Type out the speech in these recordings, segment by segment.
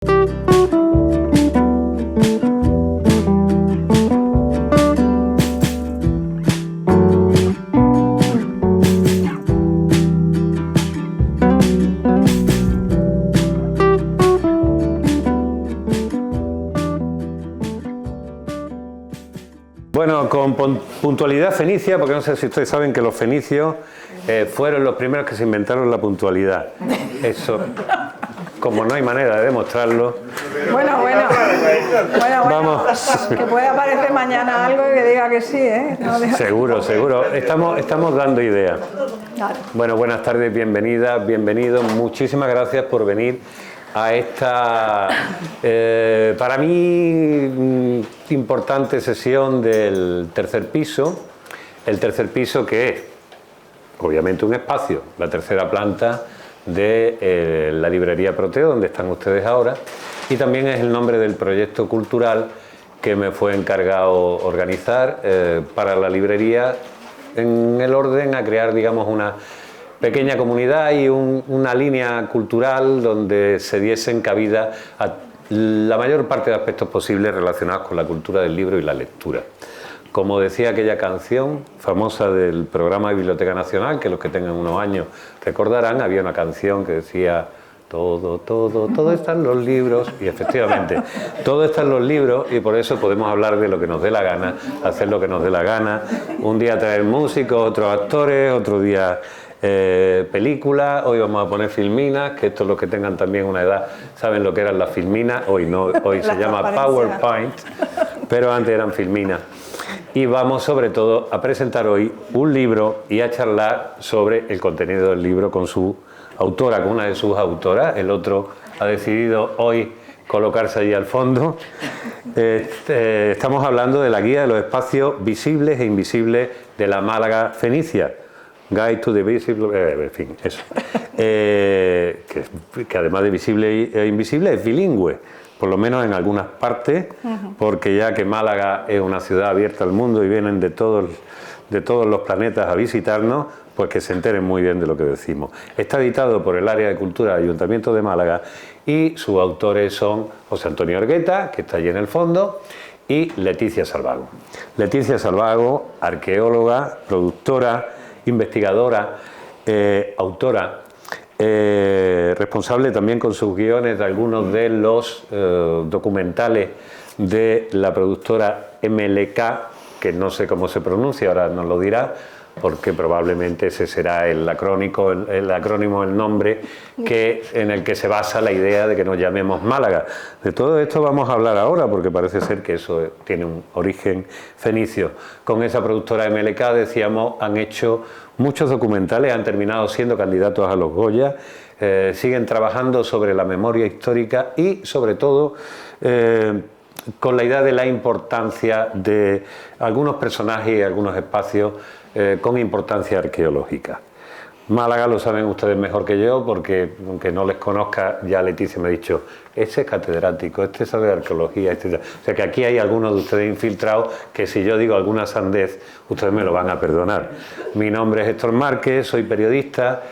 Bueno, con puntualidad fenicia, porque no sé si ustedes saben que los fenicios fueron los primeros que se inventaron la puntualidad. Eso, como no hay manera de demostrarlo. Bueno. Vamos. Que pueda aparecer mañana algo y que diga que sí, ¿eh? No, Seguro. Estamos dando ideas. Claro. Bueno, buenas tardes, bienvenidas, bienvenidos. Muchísimas gracias por venir a esta, para mí, importante sesión del tercer piso. El tercer piso, que es, obviamente, un espacio, la tercera planta de la librería Proteo, donde están ustedes ahora, y también es el nombre del proyecto cultural que me fue encargado organizar para la librería, en el orden a crear, digamos, una pequeña comunidad y una línea cultural donde se diesen cabida a la mayor parte de aspectos posibles relacionados con la cultura del libro y la lectura. Como decía aquella canción famosa del programa de Biblioteca Nacional, que los que tengan unos años recordarán, había una canción que decía: todo está en los libros. Y efectivamente, todo está en los libros, y por eso podemos hablar de lo que nos dé la gana, hacer lo que nos dé la gana. Un día traer músicos, otros actores, otro día películas. Hoy vamos a poner filminas, que estos, los que tengan también una edad, saben lo que eran las filminas. Hoy no, hoy se llama PowerPoint, pero antes eran filminas. Y vamos sobre todo a presentar hoy un libro y a charlar sobre el contenido del libro con su autora, con una de sus autoras. El otro ha decidido hoy colocarse allí al fondo. Estamos hablando de la guía de los espacios visibles e invisibles de la Málaga fenicia. Guide to the Visible, en fin, eso. Que además de visible e invisible es bilingüe, por lo menos en algunas partes, porque ya que Málaga es una ciudad abierta al mundo y vienen de todos los planetas a visitarnos, pues que se enteren muy bien de lo que decimos. Está editado por el Área de Cultura del Ayuntamiento de Málaga y sus autores son José Antonio Argueta, que está allí en el fondo, y Leticia Salvago. Leticia Salvago, arqueóloga, productora, investigadora, autora, responsable también con sus guiones de algunos de los documentales de la productora MLK, que no sé cómo se pronuncia, ahora nos lo dirá, porque probablemente ese será el acrónimo, el nombre en el que se basa la idea de que nos llamemos Málaga. De todo esto vamos a hablar ahora, porque parece ser que eso tiene un origen fenicio. Con esa productora MLK, decíamos, han hecho muchos documentales, han terminado siendo candidatos a los Goya, siguen trabajando sobre la memoria histórica y, sobre todo, con la idea de la importancia de algunos personajes y algunos espacios con importancia arqueológica. Málaga, lo saben ustedes mejor que yo, porque aunque no les conozca, ya Leticia me ha dicho: ese es catedrático, este sabe de arqueología, etc. O sea que aquí hay algunos de ustedes infiltrados que si yo digo alguna sandez, ustedes me lo van a perdonar. Mi nombre es Héctor Márquez, soy periodista,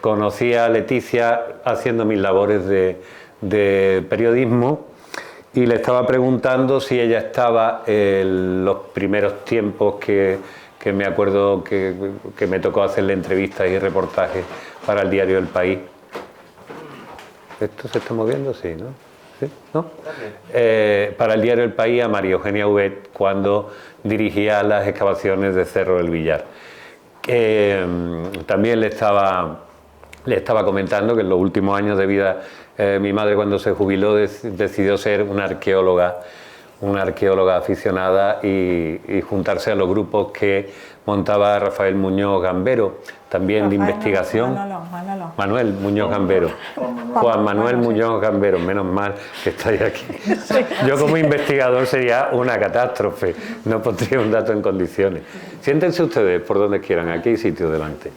conocí a Leticia haciendo mis labores de periodismo, y le estaba preguntando si ella estaba en los primeros tiempos que me acuerdo que me tocó hacerle entrevistas y reportajes para el diario El País. ¿Esto se está moviendo? Sí, ¿no? ¿Sí? ¿No? Para el diario El País, a María Eugenia Huguet, cuando dirigía las excavaciones de Cerro del Villar. También le estaba comentando que en los últimos años de vida, mi madre, cuando se jubiló, decidió ser una arqueóloga aficionada y juntarse a los grupos que montaba Rafael Muñoz Gambero, también de investigación. Manuel Muñoz Gambero. Juan Manuel Muñoz Gambero, menos mal que estáis aquí. Yo como investigador sería una catástrofe, no pondría un dato en condiciones. Siéntense ustedes por donde quieran, aquí hay sitio delante.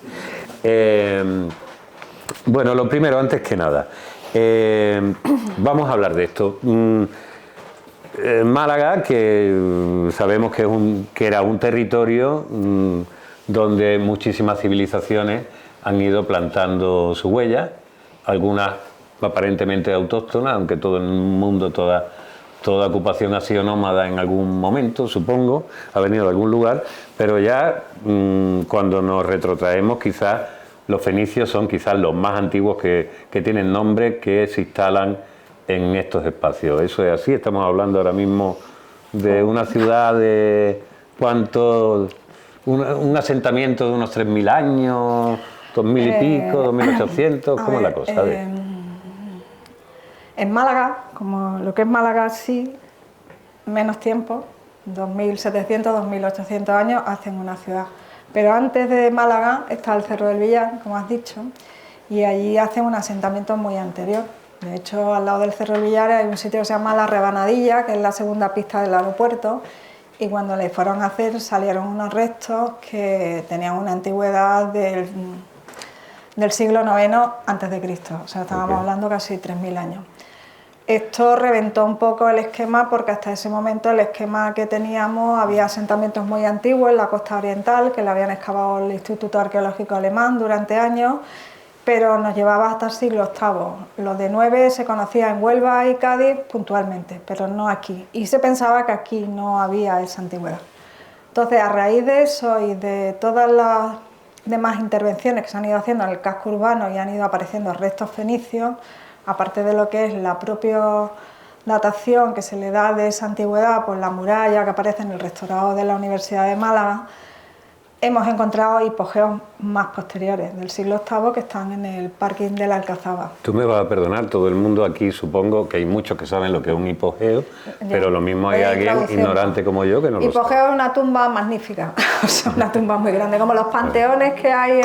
Bueno, lo primero, antes que nada, vamos a hablar de esto. Málaga, que sabemos que era un territorio donde muchísimas civilizaciones han ido plantando su huella, algunas aparentemente autóctona, aunque todo el mundo, toda ocupación ha sido nómada en algún momento, supongo, ha venido de algún lugar, pero ya cuando nos retrotraemos, quizás los fenicios son quizás los más antiguos que tienen nombre, que se instalan en estos espacios. Eso es así, estamos hablando ahora mismo de una ciudad de ¿cuánto? Un asentamiento de unos 3.000 años, 2.000 y pico, 2.800, ¿cómo es la cosa? En Málaga, como lo que es Málaga, sí, menos tiempo, 2.700, 2.800 años hacen una ciudad. Pero antes de Málaga está el Cerro del Villar, como has dicho, y allí hacen un asentamiento muy anterior. De hecho, al lado del Cerro del Villar hay un sitio que se llama La Rebanadilla, que es la segunda pista del aeropuerto, y cuando le fueron a hacer salieron unos restos que tenían una antigüedad del siglo IX a.C., o sea, estábamos hablando casi 3.000 años. Esto reventó un poco el esquema porque hasta ese momento el esquema que teníamos había asentamientos muy antiguos en la costa oriental que le habían excavado el Instituto Arqueológico Alemán durante años, pero nos llevaba hasta el siglo VIII. Los de 9 se conocía en Huelva y Cádiz puntualmente, pero no aquí. Y se pensaba que aquí no había esa antigüedad. Entonces, a raíz de eso y de todas las demás intervenciones que se han ido haciendo en el casco urbano y han ido apareciendo restos fenicios, aparte de lo que es la propia datación que se le da de esa antigüedad por la muralla que aparece en el restaurado de la Universidad de Málaga, hemos encontrado hipogeos más posteriores del siglo VIII que están en el parking de la Alcazaba. Tú me vas a perdonar, todo el mundo aquí supongo que hay muchos que saben lo que es un hipogeo, pero lo mismo hay alguien ignorante como yo que no lo sabe. Hipogeo es una tumba magnífica, o sea, una tumba muy grande, como los panteones que hay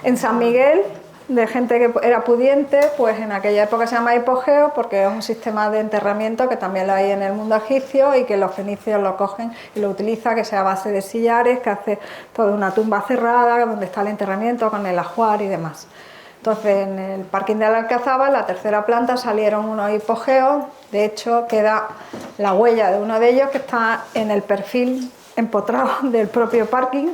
en San Miguel, de gente que era pudiente, pues en aquella época se llama hipogeo porque es un sistema de enterramiento que también lo hay en el mundo egipcio y que los fenicios lo cogen y lo utilizan, que sea a base de sillares, que hace toda una tumba cerrada donde está el enterramiento con el ajuar y demás. Entonces en el parking de la Alcazaba, en la tercera planta, salieron unos hipogeos, de hecho queda la huella de uno de ellos que está en el perfil empotrado del propio parking.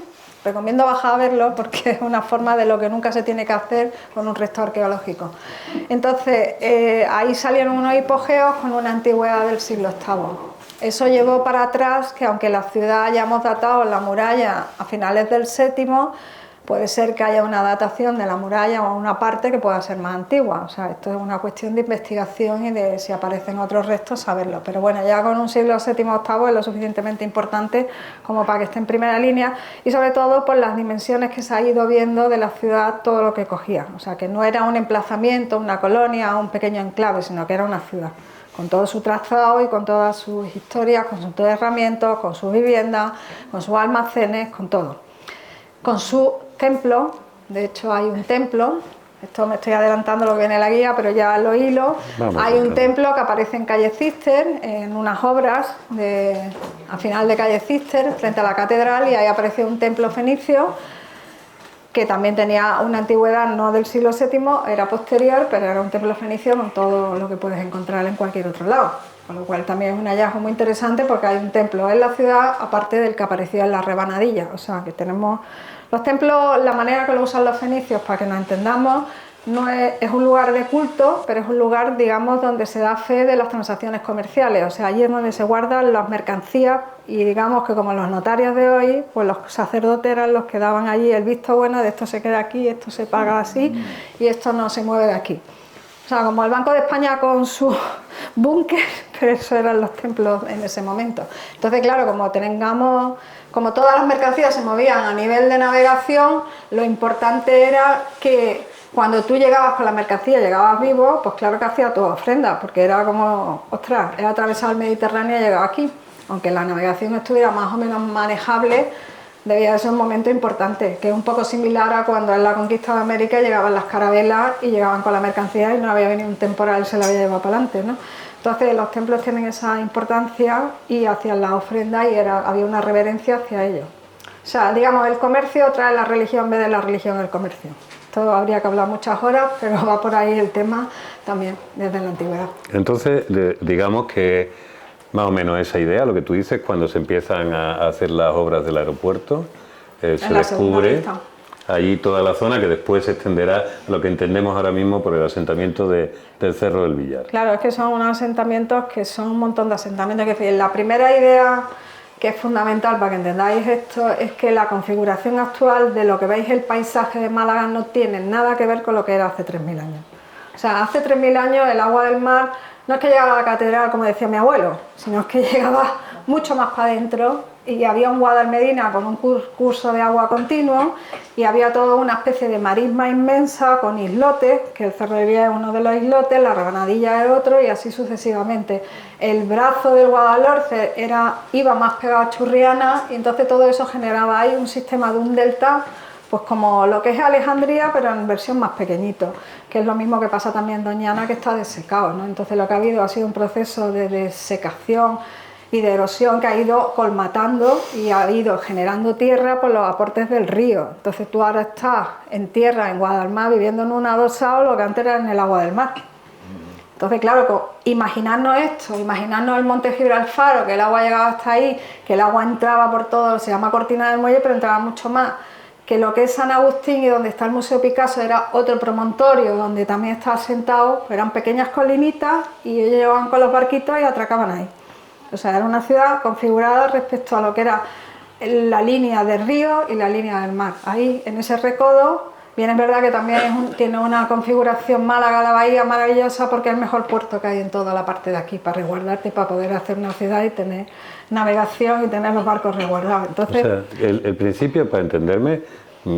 Recomiendo bajar a verlo porque es una forma de lo que nunca se tiene que hacer con un resto arqueológico. Entonces, ahí salieron unos hipogeos con una antigüedad del siglo VIII. Eso llevó para atrás que, aunque la ciudad hayamos datado la muralla a finales del VII, puede ser que haya una datación de la muralla o una parte que pueda ser más antigua. O sea, esto es una cuestión de investigación y de si aparecen otros restos, saberlo. Pero bueno, ya con un siglo VII o VIII es lo suficientemente importante como para que esté en primera línea y sobre todo por las dimensiones que se ha ido viendo de la ciudad, todo lo que cogía. O sea, que no era un emplazamiento, una colonia o un pequeño enclave, sino que era una ciudad, con todo su trazado y con todas sus historias, con sus enterramientos, con sus viviendas, con sus almacenes, con todo. Con su templo, de hecho hay un templo, esto me estoy adelantando lo que viene en la guía, pero ya lo hilo. Hay un templo que aparece en calle Cister, en unas obras al final de calle Cister, frente a la catedral, y ahí aparece un templo fenicio que también tenía una antigüedad no del siglo VII, era posterior, pero era un templo fenicio con todo lo que puedes encontrar en cualquier otro lado. Con lo cual también es un hallazgo muy interesante porque hay un templo en la ciudad, aparte del que aparecía en la Rebanadilla. O sea, que tenemos los templos, la manera que lo usan los fenicios, para que nos entendamos, no es un lugar de culto, pero es un lugar, digamos, donde se da fe de las transacciones comerciales. O sea, allí es donde se guardan las mercancías y digamos que como los notarios de hoy, pues los sacerdotes eran los que daban allí el visto bueno de esto se queda aquí, esto se paga así y esto no se mueve de aquí. O sea, como el Banco de España con su búnker, pero eso eran los templos en ese momento. Entonces, claro, como todas las mercancías se movían a nivel de navegación, lo importante era que cuando tú llegabas con la mercancía, llegabas vivo, pues claro que hacía tu ofrenda, porque era como, ostras, he atravesado el Mediterráneo y he llegado aquí. Aunque la navegación estuviera más o menos manejable, debía de ser un momento importante, que es un poco similar a cuando en la conquista de América llegaban las carabelas y llegaban con la mercancía y no había venido un temporal y se la había llevado para adelante, ¿no? Entonces los templos tienen esa importancia y hacían la ofrenda y había una reverencia hacia ellos. O sea, digamos, el comercio trae la religión en vez de la religión el comercio. Esto habría que hablar muchas horas, pero va por ahí el tema también desde la antigüedad. Entonces, digamos que más o menos esa idea, lo que tú dices, cuando se empiezan a hacer las obras del aeropuerto, se descubre allí toda la zona que después se extenderá a lo que entendemos ahora mismo por el asentamiento del Cerro del Villar. Claro, es que son unos asentamientos que son un montón de asentamientos. Que la primera idea que es fundamental para que entendáis esto es que la configuración actual de lo que veis el paisaje de Málaga no tiene nada que ver con lo que era hace 3000 años. O sea, hace 3000 años el agua del mar no es que llegaba a la catedral, como decía mi abuelo, sino es que llegaba mucho más para adentro y había un Guadalmedina con un curso de agua continuo y había toda una especie de marisma inmensa con islotes, que el Cerro del Villar es uno de los islotes, la Rabanadilla es otro y así sucesivamente. El brazo del Guadalhorce iba más pegado a Churriana y entonces todo eso generaba ahí un sistema de un delta, pues como lo que es Alejandría, pero en versión más pequeñito, que es lo mismo que pasa también en Doñana, que está desecado, ¿no? Entonces lo que ha habido ha sido un proceso de desecación y de erosión que ha ido colmatando y ha ido generando tierra por los aportes del río. Entonces tú ahora estás en tierra, en Guadalmar, viviendo en un adosado, lo que antes era en el agua del mar. Entonces, claro, imaginarnos esto, imaginarnos el monte Gibralfaro, que el agua llegaba hasta ahí, que el agua entraba por todo, se llama Cortina del Muelle, pero entraba mucho más, que lo que es San Agustín y donde está el Museo Picasso era otro promontorio donde también estaba asentado, eran pequeñas colinitas y ellos llegaban con los barquitos y atracaban ahí. O sea, era una ciudad configurada respecto a lo que era la línea del río y la línea del mar. Ahí, en ese recodo, bien es verdad que también tiene una configuración Málaga, la bahía maravillosa, porque es el mejor puerto que hay en toda la parte de aquí, para resguardarte, para poder hacer una ciudad y tener navegación y tener los barcos resguardados. Entonces, o sea, el principio, para entenderme,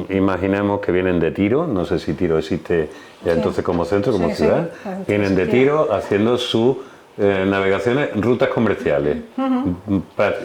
imaginamos que vienen de Tiro, no sé si Tiro existe ya entonces como centro, como ciudad, vienen de Tiro haciendo su navegaciones, rutas comerciales,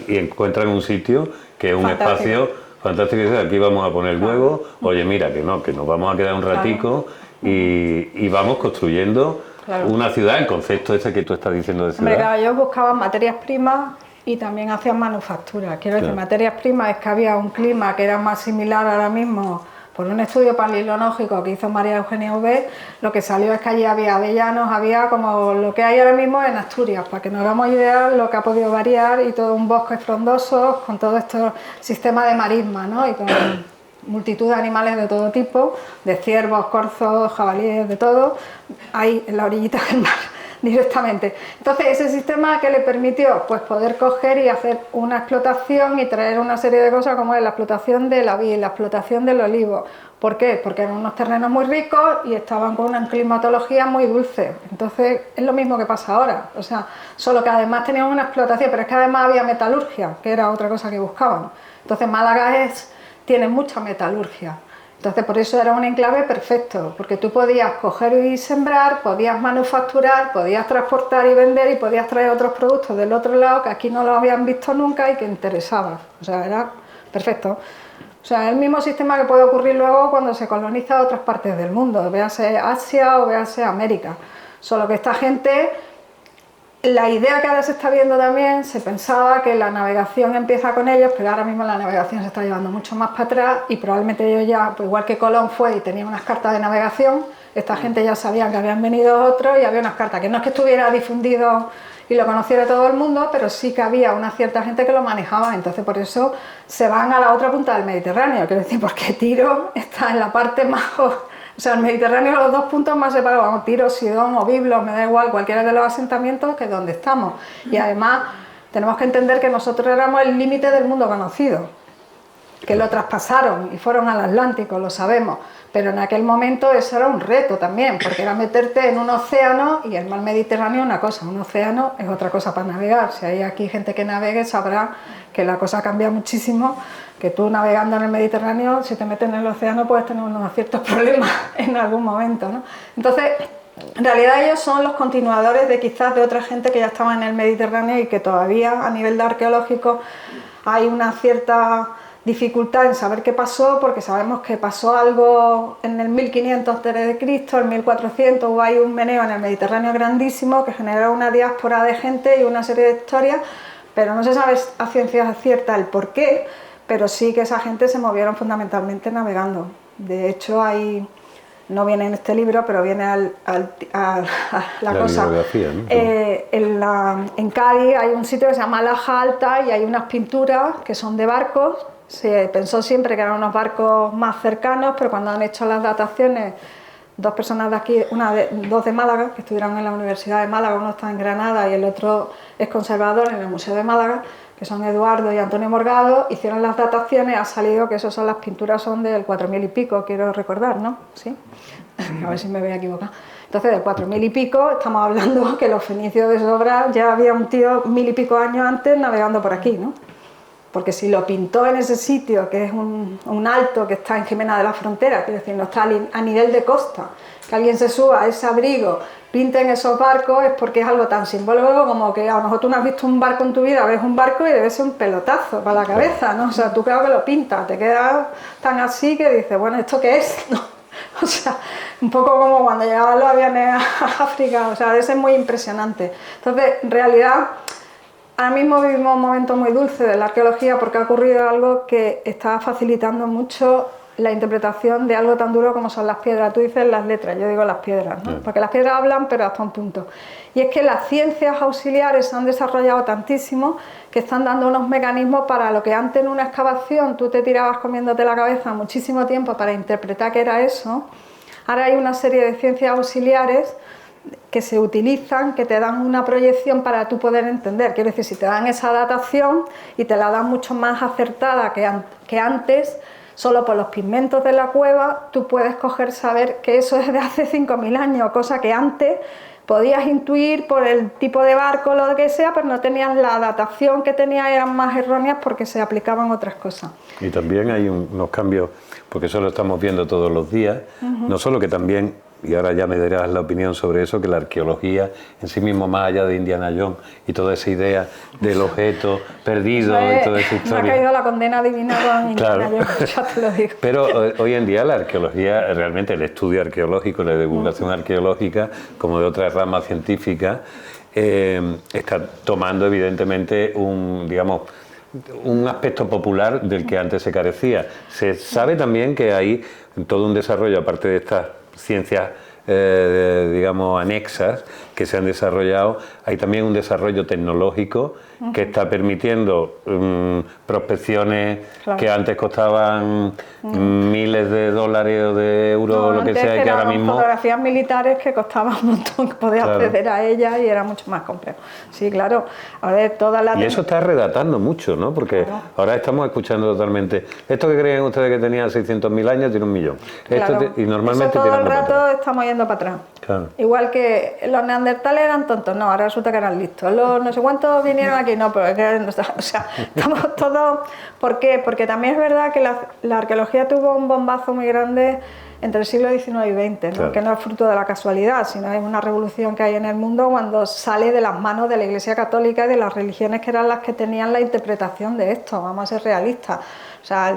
y encuentran un sitio que es un espacio fantástico, y dicen, aquí vamos a poner huevos, oye mira que nos vamos a quedar un ratico y vamos construyendo una ciudad, el concepto ese que tú estás diciendo de ciudad. Hombre, claro, ellos buscaban materias primas y también hacían manufactura, quiero decir, materias primas, es que había un clima que era más similar ahora mismo. Por un estudio paleológico que hizo María Eugenia Ubé, lo que salió es que allí había avellanos, había como lo que hay ahora mismo en Asturias, para que nos hagamos idea lo que ha podido variar, y todo un bosque frondoso con todo este sistema de marisma, ¿no? Y con multitud de animales de todo tipo, de ciervos, corzos, jabalíes, de todo, ahí en la orillita del mar directamente. Entonces ese sistema que le permitió pues poder coger y hacer una explotación y traer una serie de cosas como es la explotación de la vid, la explotación del olivo. ¿Por qué? Porque eran unos terrenos muy ricos y estaban con una climatología muy dulce. Entonces es lo mismo que pasa ahora, o sea, solo que además tenían una explotación, pero es que además había metalurgia, que era otra cosa que buscaban. Entonces Málaga tiene mucha metalurgia. Entonces por eso era un enclave perfecto, porque tú podías coger y sembrar, podías manufacturar, podías transportar y vender y podías traer otros productos del otro lado que aquí no lo habían visto nunca y que interesaban. O sea, era perfecto. O sea, es el mismo sistema que puede ocurrir luego cuando se coloniza otras partes del mundo, véase Asia o véase América. Solo que esta gente, la idea que ahora se está viendo también, se pensaba que la navegación empieza con ellos, pero ahora mismo la navegación se está llevando mucho más para atrás y probablemente ellos ya, pues igual que Colón fue y tenía unas cartas de navegación, esta gente ya sabía que habían venido otros y había unas cartas, que no es que estuviera difundido y lo conociera todo el mundo, pero sí que había una cierta gente que lo manejaba, entonces por eso se van a la otra punta del Mediterráneo, quiero decir, porque Tiro está en la parte más... O sea, el Mediterráneo, los dos puntos más separados, vamos, Tiro, Sidón o Biblos, me da igual, cualquiera de los asentamientos que es donde estamos. Y además tenemos que entender que nosotros éramos el límite del mundo conocido, que lo traspasaron y fueron al Atlántico, lo sabemos, pero en aquel momento eso era un reto también, porque era meterte en un océano, y el mar Mediterráneo es una cosa, un océano es otra cosa para navegar. Si hay aquí gente que navegue sabrá que la cosa cambia muchísimo, que tú navegando en el Mediterráneo, si te metes en el océano puedes tener unos ciertos problemas en algún momento, ¿no? Entonces, en realidad ellos son los continuadores de quizás de otra gente que ya estaba en el Mediterráneo y que todavía a nivel de arqueológico hay una cierta dificultad en saber qué pasó, porque sabemos que pasó algo en el 1500 a.C., en 1400 hubo ahí un meneo en el Mediterráneo grandísimo que generó una diáspora de gente y una serie de historias, pero no se sabe a ciencia cierta el por qué, pero sí que esa gente se movieron fundamentalmente navegando. De hecho, ahí no viene en este libro, pero viene a la cosa. ¿No? En Cádiz hay un sitio que se llama Laja Alta y hay unas pinturas que son de barcos se pensó siempre que eran unos barcos más cercanos, pero cuando han hecho las dataciones, dos personas de aquí, dos de Málaga, que estudiaron en la Universidad de Málaga, uno está en Granada y el otro es conservador en el Museo de Málaga, que son Eduardo y Antonio Morgado, hicieron las dataciones, ha salido que las pinturas son del 4000 y pico, quiero recordar, ¿no? ¿Sí? A ver si me voy a equivocar. Entonces, del 4000 y pico, estamos hablando que los fenicios de sobra, ya había un tío 1000 y pico años antes navegando por aquí, ¿no? Porque si lo pintó en ese sitio, que es un alto que está en Jimena de la Frontera, quiero decir, no está a nivel de costa, que alguien se suba a ese abrigo, pinte en esos barcos, es porque es algo tan simbólico como que a lo mejor tú no has visto un barco en tu vida, ves un barco y debe ser un pelotazo para la cabeza, ¿no? O sea, tú claro que lo pintas, te quedas tan así que dices, bueno, ¿esto qué es? ¿No? O sea, un poco como cuando llegaban los aviones a África, o sea, debe ser muy impresionante. Entonces, en realidad, ahora mismo vivimos un momento muy dulce de la arqueología porque ha ocurrido algo que está facilitando mucho la interpretación de algo tan duro como son las piedras. Tú dices las letras, yo digo las piedras, ¿no? Porque las piedras hablan, pero hasta un punto. Y es que las ciencias auxiliares se han desarrollado tantísimo que están dando unos mecanismos para lo que antes en una excavación tú te tirabas comiéndote la cabeza muchísimo tiempo para interpretar qué era eso. Ahora hay una serie de ciencias auxiliares que se utilizan, que te dan una proyección para tú poder entender. Quiero decir, si te dan esa datación y te la dan mucho más acertada que antes, solo por los pigmentos de la cueva, tú puedes saber que eso es de hace 5000 años, cosa que antes podías intuir por el tipo de barco o lo que sea, pero no tenías la datación que tenías, eran más erróneas porque se aplicaban otras cosas. Y también hay unos cambios, porque eso lo estamos viendo todos los días, no solo que también, y ahora ya me dirás la opinión sobre eso, que la arqueología en sí mismo, más allá de Indiana Jones y toda esa idea del objeto perdido y toda esa historia. Me ha caído la condena divina con Indiana Jones, ya te lo digo. Pero hoy en día la arqueología, realmente el estudio arqueológico, la divulgación arqueológica, como de otras ramas científicas, está tomando evidentemente un aspecto popular del que antes se carecía. Se sabe también que hay todo un desarrollo, aparte de estas ciencias, digamos, anexas que se han desarrollado, hay también un desarrollo tecnológico que está permitiendo prospecciones que antes costaban miles de dólares o de euros, o lo que sea, que ahora mismo... fotografías militares que costaban un montón, que podías acceder a ellas y era mucho más complejo. Sí, claro. A ver, y eso está redatando mucho, ¿no? Porque ahora estamos escuchando totalmente... Esto que creen ustedes que tenía 600.000 años tiene 1 millón. Esto y normalmente eso todo el rato estamos yendo para atrás. Claro. Igual que los neandertales eran tontos, no, ahora resulta que eran listos. Los no sé cuántos vinieron aquí, no, pero es que, o sea, estamos todos... ¿Por qué? Porque también es verdad que la arqueología tuvo un bombazo muy grande entre el siglo XIX y XX, ¿no? Claro. Que no es fruto de la casualidad, sino es una revolución que hay en el mundo cuando sale de las manos de la Iglesia Católica y de las religiones que eran las que tenían la interpretación de esto, vamos a ser realistas. O sea,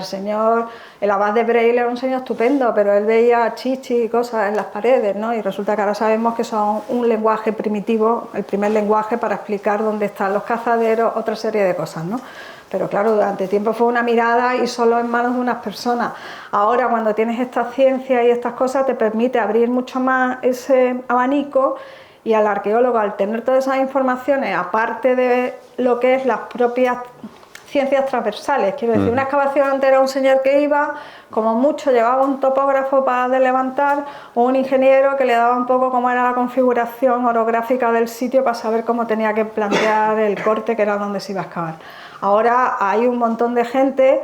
el abad de Breil era un señor estupendo, pero él veía chichi y cosas en las paredes, ¿no? Y resulta que ahora sabemos que son un lenguaje primitivo, el primer lenguaje para explicar dónde están los cazaderos, otra serie de cosas, ¿no? Pero claro, durante tiempo fue una mirada y solo en manos de unas personas. Ahora, cuando tienes estas ciencias y estas cosas, te permite abrir mucho más ese abanico y al arqueólogo, al tener todas esas informaciones, aparte de lo que es las propias ciencias transversales, quiero decir, una excavación antes era un señor que iba, como mucho llevaba un topógrafo para levantar o un ingeniero que le daba un poco cómo era la configuración orográfica del sitio para saber cómo tenía que plantear el corte, que era donde se iba a excavar. Ahora hay un montón de gente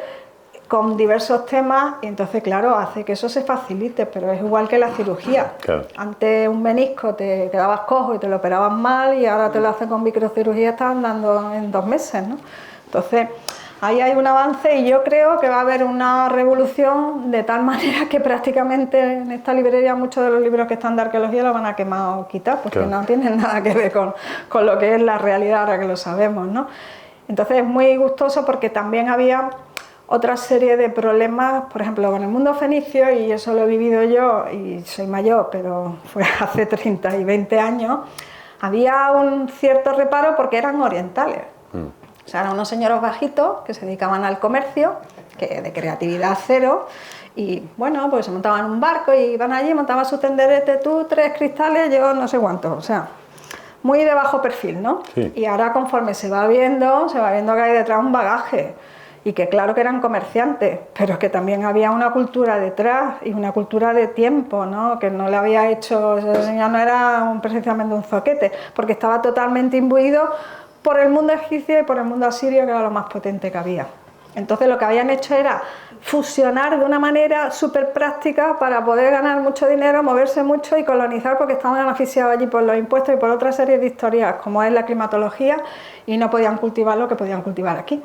con diversos temas y entonces, claro, hace que eso se facilite, pero es igual que la cirugía. Claro. Antes un menisco te quedabas cojo y te lo operaban mal y ahora te lo hacen con microcirugía, están dando en 2 meses, ¿no? Entonces, ahí hay un avance y yo creo que va a haber una revolución de tal manera que prácticamente en esta librería muchos de los libros que están de arqueología los van a quemar o quitar porque claro, no tienen nada que ver con lo que es la realidad ahora que lo sabemos, ¿no? Entonces es muy gustoso porque también había otra serie de problemas, por ejemplo, con el mundo fenicio, y eso lo he vivido yo y soy mayor, pero fue hace 30 y 20 años, había un cierto reparo porque eran orientales. O sea, eran unos señores bajitos que se dedicaban al comercio, que de creatividad cero, y bueno, pues se montaban en un barco y iban allí, montaban su tenderete, tú 3 cristales, yo no sé cuántos, o sea, muy de bajo perfil, ¿no? Sí. Y ahora conforme se va viendo que hay detrás un bagaje, y que claro que eran comerciantes, pero que también había una cultura detrás y una cultura de tiempo, ¿no? Que no le había hecho, ese señor no era precisamente un zoquete, porque estaba totalmente imbuido por el mundo egipcio y por el mundo asirio, que era lo más potente que había. Entonces lo que habían hecho era fusionar de una manera súper práctica para poder ganar mucho dinero, moverse mucho y colonizar, porque estaban asfixiados allí por los impuestos y por otra serie de historias, como es la climatología, y no podían cultivar lo que podían cultivar aquí.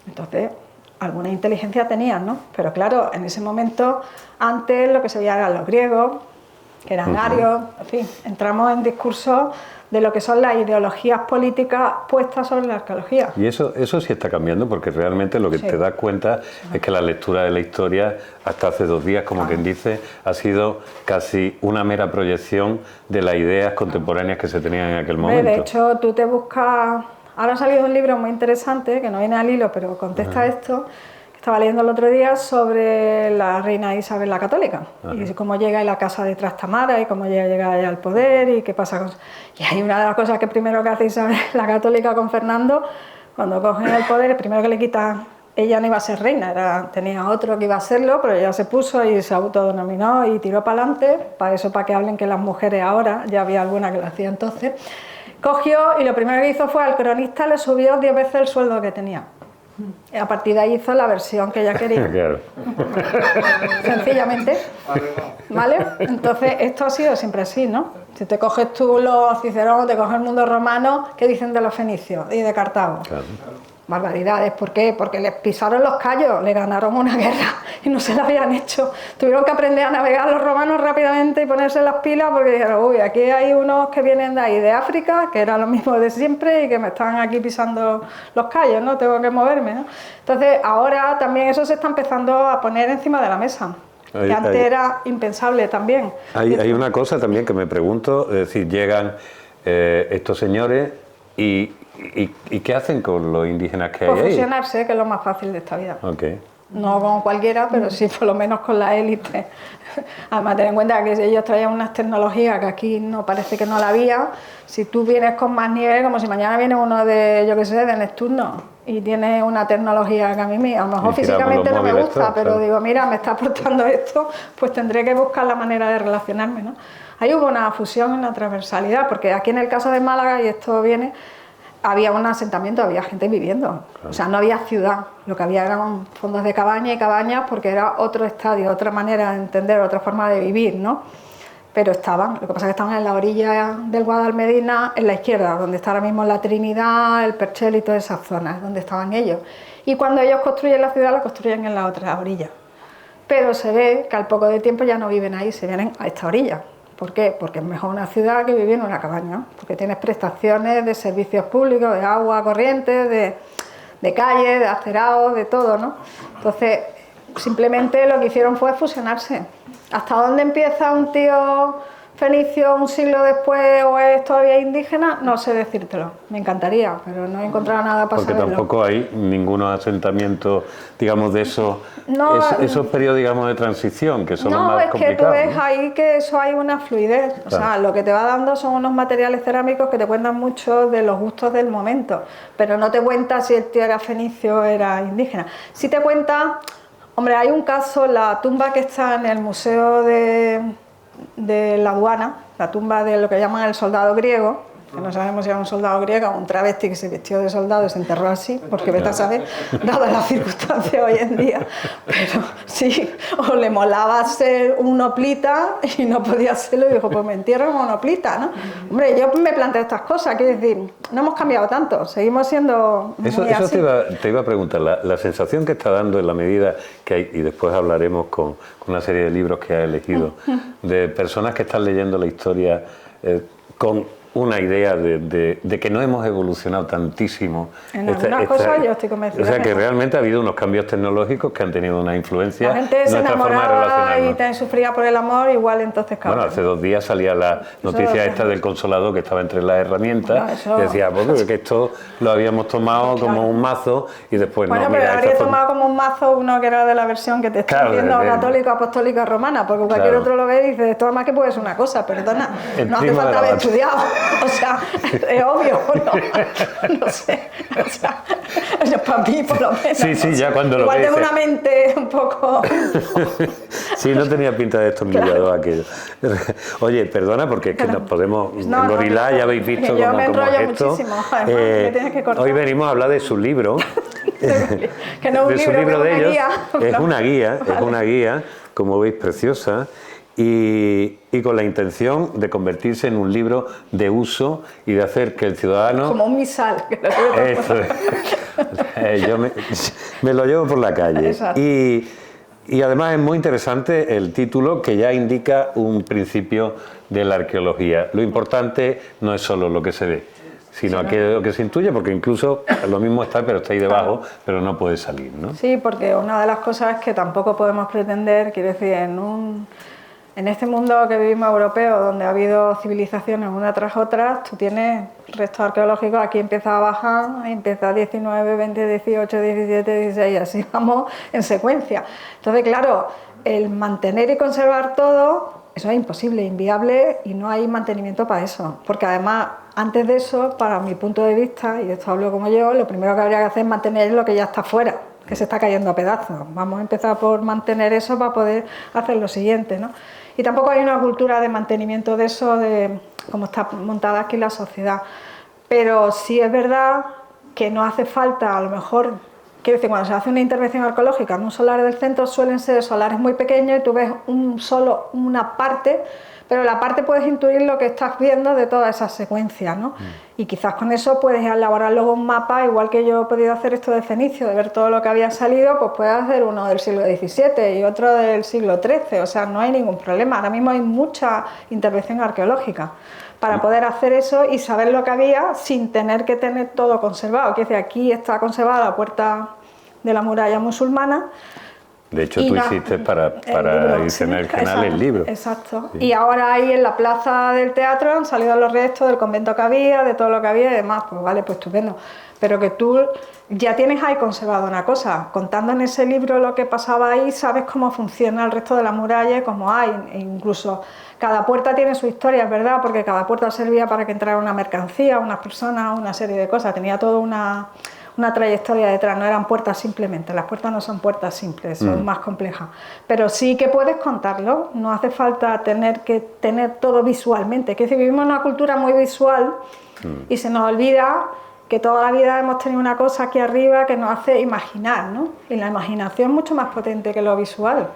Entonces, alguna inteligencia tenían, ¿no? Pero claro, en ese momento, antes lo que se veía eran los griegos, que eran arios, en fin, entramos en discursos de lo que son las ideologías políticas puestas sobre la arqueología. Y eso sí está cambiando, porque realmente lo que te das cuenta es que la lectura de la historia, hasta hace 2 días, como quien dice, ha sido casi una mera proyección de las ideas contemporáneas que se tenían en aquel momento. De hecho, tú te buscas... Ahora ha salido un libro muy interesante, que no viene al hilo, pero contesta esto, que estaba leyendo el otro día sobre la reina Isabel la Católica, y cómo llega a la casa de Trastamara, y cómo llega ella al poder, y qué pasa con... Y hay una de las cosas que primero que hace Isabel la Católica con Fernando, cuando cogen el poder, el primero que le quitan... Ella no iba a ser reina, tenía otro que iba a serlo, pero ella se puso y se autodenominó y tiró para adelante, para eso, para que hablen que las mujeres ahora, ya había alguna que lo hacía entonces. Cogió y lo primero que hizo fue al cronista le subió 10 veces el sueldo que tenía. Y a partir de ahí hizo la versión que ella quería. Claro. Sencillamente. ¿Vale? Entonces, esto ha sido siempre así, ¿no? Si te coges tú los Cicerón, te coges el mundo romano, ¿qué dicen de los fenicios y de Cartago? Claro. Barbaridades, ¿por qué? Porque les pisaron los callos, le ganaron una guerra y no se la habían hecho. Tuvieron que aprender a navegar los romanos rápidamente y ponerse las pilas porque dijeron, uy, aquí hay unos que vienen de ahí, de África, que era lo mismo de siempre y que me están aquí pisando los callos, ¿no? Tengo que moverme, ¿no? Entonces, ahora también eso se está empezando a poner encima de la mesa, que antes era impensable también. Hay una cosa también que me pregunto, es decir, llegan estos señores y ¿qué hacen con los indígenas que hay ahí? Fusionarse, que es lo más fácil de esta vida. Okay. No con cualquiera, pero sí por lo menos con la élite. Además, ten en cuenta que ellos traían unas tecnologías que aquí no parece que no la había. Si tú vienes con más nivel, como si mañana viene uno de, yo qué sé, de Neptuno, y tiene una tecnología que a mí, a lo mejor físicamente no me gusta, pero digo, mira, me está aportando esto, pues tendré que buscar la manera de relacionarme, ¿no? Ahí hubo una fusión, una transversalidad, porque aquí en el caso de Málaga, y esto viene... había un asentamiento, había gente viviendo, claro. O sea, no había ciudad, lo que había eran fondos de cabaña y cabañas porque era otro estadio, otra manera de entender, otra forma de vivir, ¿no? Pero estaban, lo que pasa es que estaban en la orilla del Guadalmedina, en la izquierda, donde está ahora mismo la Trinidad, el Perchel y todas esas zonas, donde estaban ellos. Y cuando ellos construyen la ciudad, la construyen en la otra orilla. Pero se ve que al poco de tiempo ya no viven ahí, se vienen a esta orilla. ¿Por qué? Porque es mejor una ciudad que vivir en una cabaña, porque tienes prestaciones de servicios públicos, de agua corriente, de calle, de acerado, de todo, ¿no? Entonces, simplemente lo que hicieron fue fusionarse. ¿Hasta dónde empieza un tío fenicio un siglo después o es todavía indígena? No sé decírtelo, me encantaría, pero no he encontrado nada para saberlo. Porque tampoco hay ningún asentamiento, digamos, de esos periodos, digamos, de transición, que son los más complicados. No, es que tú ves ahí que eso hay una fluidez, o sea, lo que te va dando son unos materiales cerámicos que te cuentan mucho de los gustos del momento, pero no te cuenta si el tío era fenicio o era indígena. Sí te cuenta, hombre, hay un caso, la tumba que está en el Museo de la Aduana, la tumba de lo que llaman el soldado griego, que no sabemos si era un soldado griego o un travesti que se vistió de soldado y se enterró así, porque vete a saber, dadas las circunstancias hoy en día, pero sí, o le molaba ser un hoplita y no podía hacerlo y dijo, pues me entierro como un hoplita, ¿no? Hombre, yo me planteo estas cosas, quiero decir, no hemos cambiado tanto, seguimos siendo muy eso así. te iba a preguntar, la sensación que está dando en la medida que hay, y después hablaremos con una serie de libros que has elegido, de personas que están leyendo la historia con una idea de que no hemos evolucionado tantísimo. En algunas cosas yo estoy convencida. O sea, que realmente ha habido unos cambios tecnológicos que han tenido una influencia en nuestra forma de relacionarnos. La gente se enamoraba y te sufría por el amor, igual entonces cabrón. Bueno, hace 2 días salía la noticia esta del consolador que estaba entre las herramientas, y decía, pues que esto lo habíamos tomado como un mazo y después bueno, no, pero habría tomado como un mazo uno que era de la versión que te está diciendo católica, apostólica, romana, porque cualquier otro lo ve y dice, esto más que puede ser una cosa, perdona, no hace falta haber estudiado. O sea, es obvio, ¿no? No sé, o sea, para mí por lo menos. Sí, sí, ya cuando igual lo ves. Igual tengo una mente un poco... Sí, no tenía pinta de destornillador aquello. Oye, perdona, porque es que nos podemos engorilar, ya habéis visto yo cómo me enrollo es esto. muchísimo, además, me tienes que cortar. Hoy venimos a hablar de su libro. Que no es un libro, de es ellos. guía. Es una guía, Vale. es una guía, como veis, preciosa. Y con la intención de convertirse en un libro de uso y de hacer que el ciudadano... Como un misal. Eso es. Yo me lo llevo por la calle. Exacto. Y además es muy interesante el título, que ya indica un principio de la arqueología. Lo importante no es solo lo que se ve, sino aquello que se intuye, porque incluso lo mismo está, pero está ahí debajo, pero no puede salir, ¿no? Sí, porque una de las cosas es que tampoco podemos pretender, quiero decir, en este mundo que vivimos europeo, donde ha habido civilizaciones una tras otra, tú tienes restos arqueológicos, aquí empieza a bajar, empieza 19, 20, 18, 17, 16, así vamos en secuencia. Entonces, claro, el mantener y conservar todo, eso es imposible, inviable, y no hay mantenimiento para eso, porque además, antes de eso, para mi punto de vista, y esto hablo como yo, lo primero que habría que hacer es mantener lo que ya está fuera, que se está cayendo a pedazos. Vamos a empezar por mantener eso para poder hacer lo siguiente, ¿no? Y tampoco hay una cultura de mantenimiento de eso, de cómo está montada aquí la sociedad. Pero sí es verdad que no hace falta, a lo mejor, quiero decir, cuando se hace una intervención arqueológica en un solar del centro suelen ser solares muy pequeños y tú ves una parte, pero la parte puedes intuir lo que estás viendo de toda esa secuencia, ¿no? Y quizás con eso puedes elaborar luego un mapa, igual que yo he podido hacer esto de Fenicio, de ver todo lo que había salido, pues puedes hacer uno del siglo XVII y otro del siglo XIII, o sea, no hay ningún problema. Ahora mismo hay mucha intervención arqueológica para poder hacer eso y saber lo que había sin tener que tener todo conservado. Que es decir, aquí está conservada la puerta de la muralla musulmana. De hecho, tú hiciste para edición el canal el libro. Exacto. Sí. Y ahora ahí en la plaza del teatro han salido los restos del convento que había, de todo lo que había y demás. Pues vale, pues estupendo. Pero que tú ya tienes ahí conservado una cosa. Contando en ese libro lo que pasaba ahí, sabes cómo funciona el resto de la muralla y cómo hay. E incluso cada puerta tiene su historia, es verdad, porque cada puerta servía para que entrara una mercancía, unas personas, una serie de cosas. Tenía toda una trayectoria detrás, no eran puertas simplemente, las puertas no son puertas simples, son más complejas, pero sí que puedes contarlo, no hace falta tener que tener todo visualmente, que si vivimos en una cultura muy visual y se nos olvida que toda la vida hemos tenido una cosa aquí arriba que nos hace imaginar, ¿no? Y la imaginación es mucho más potente que lo visual,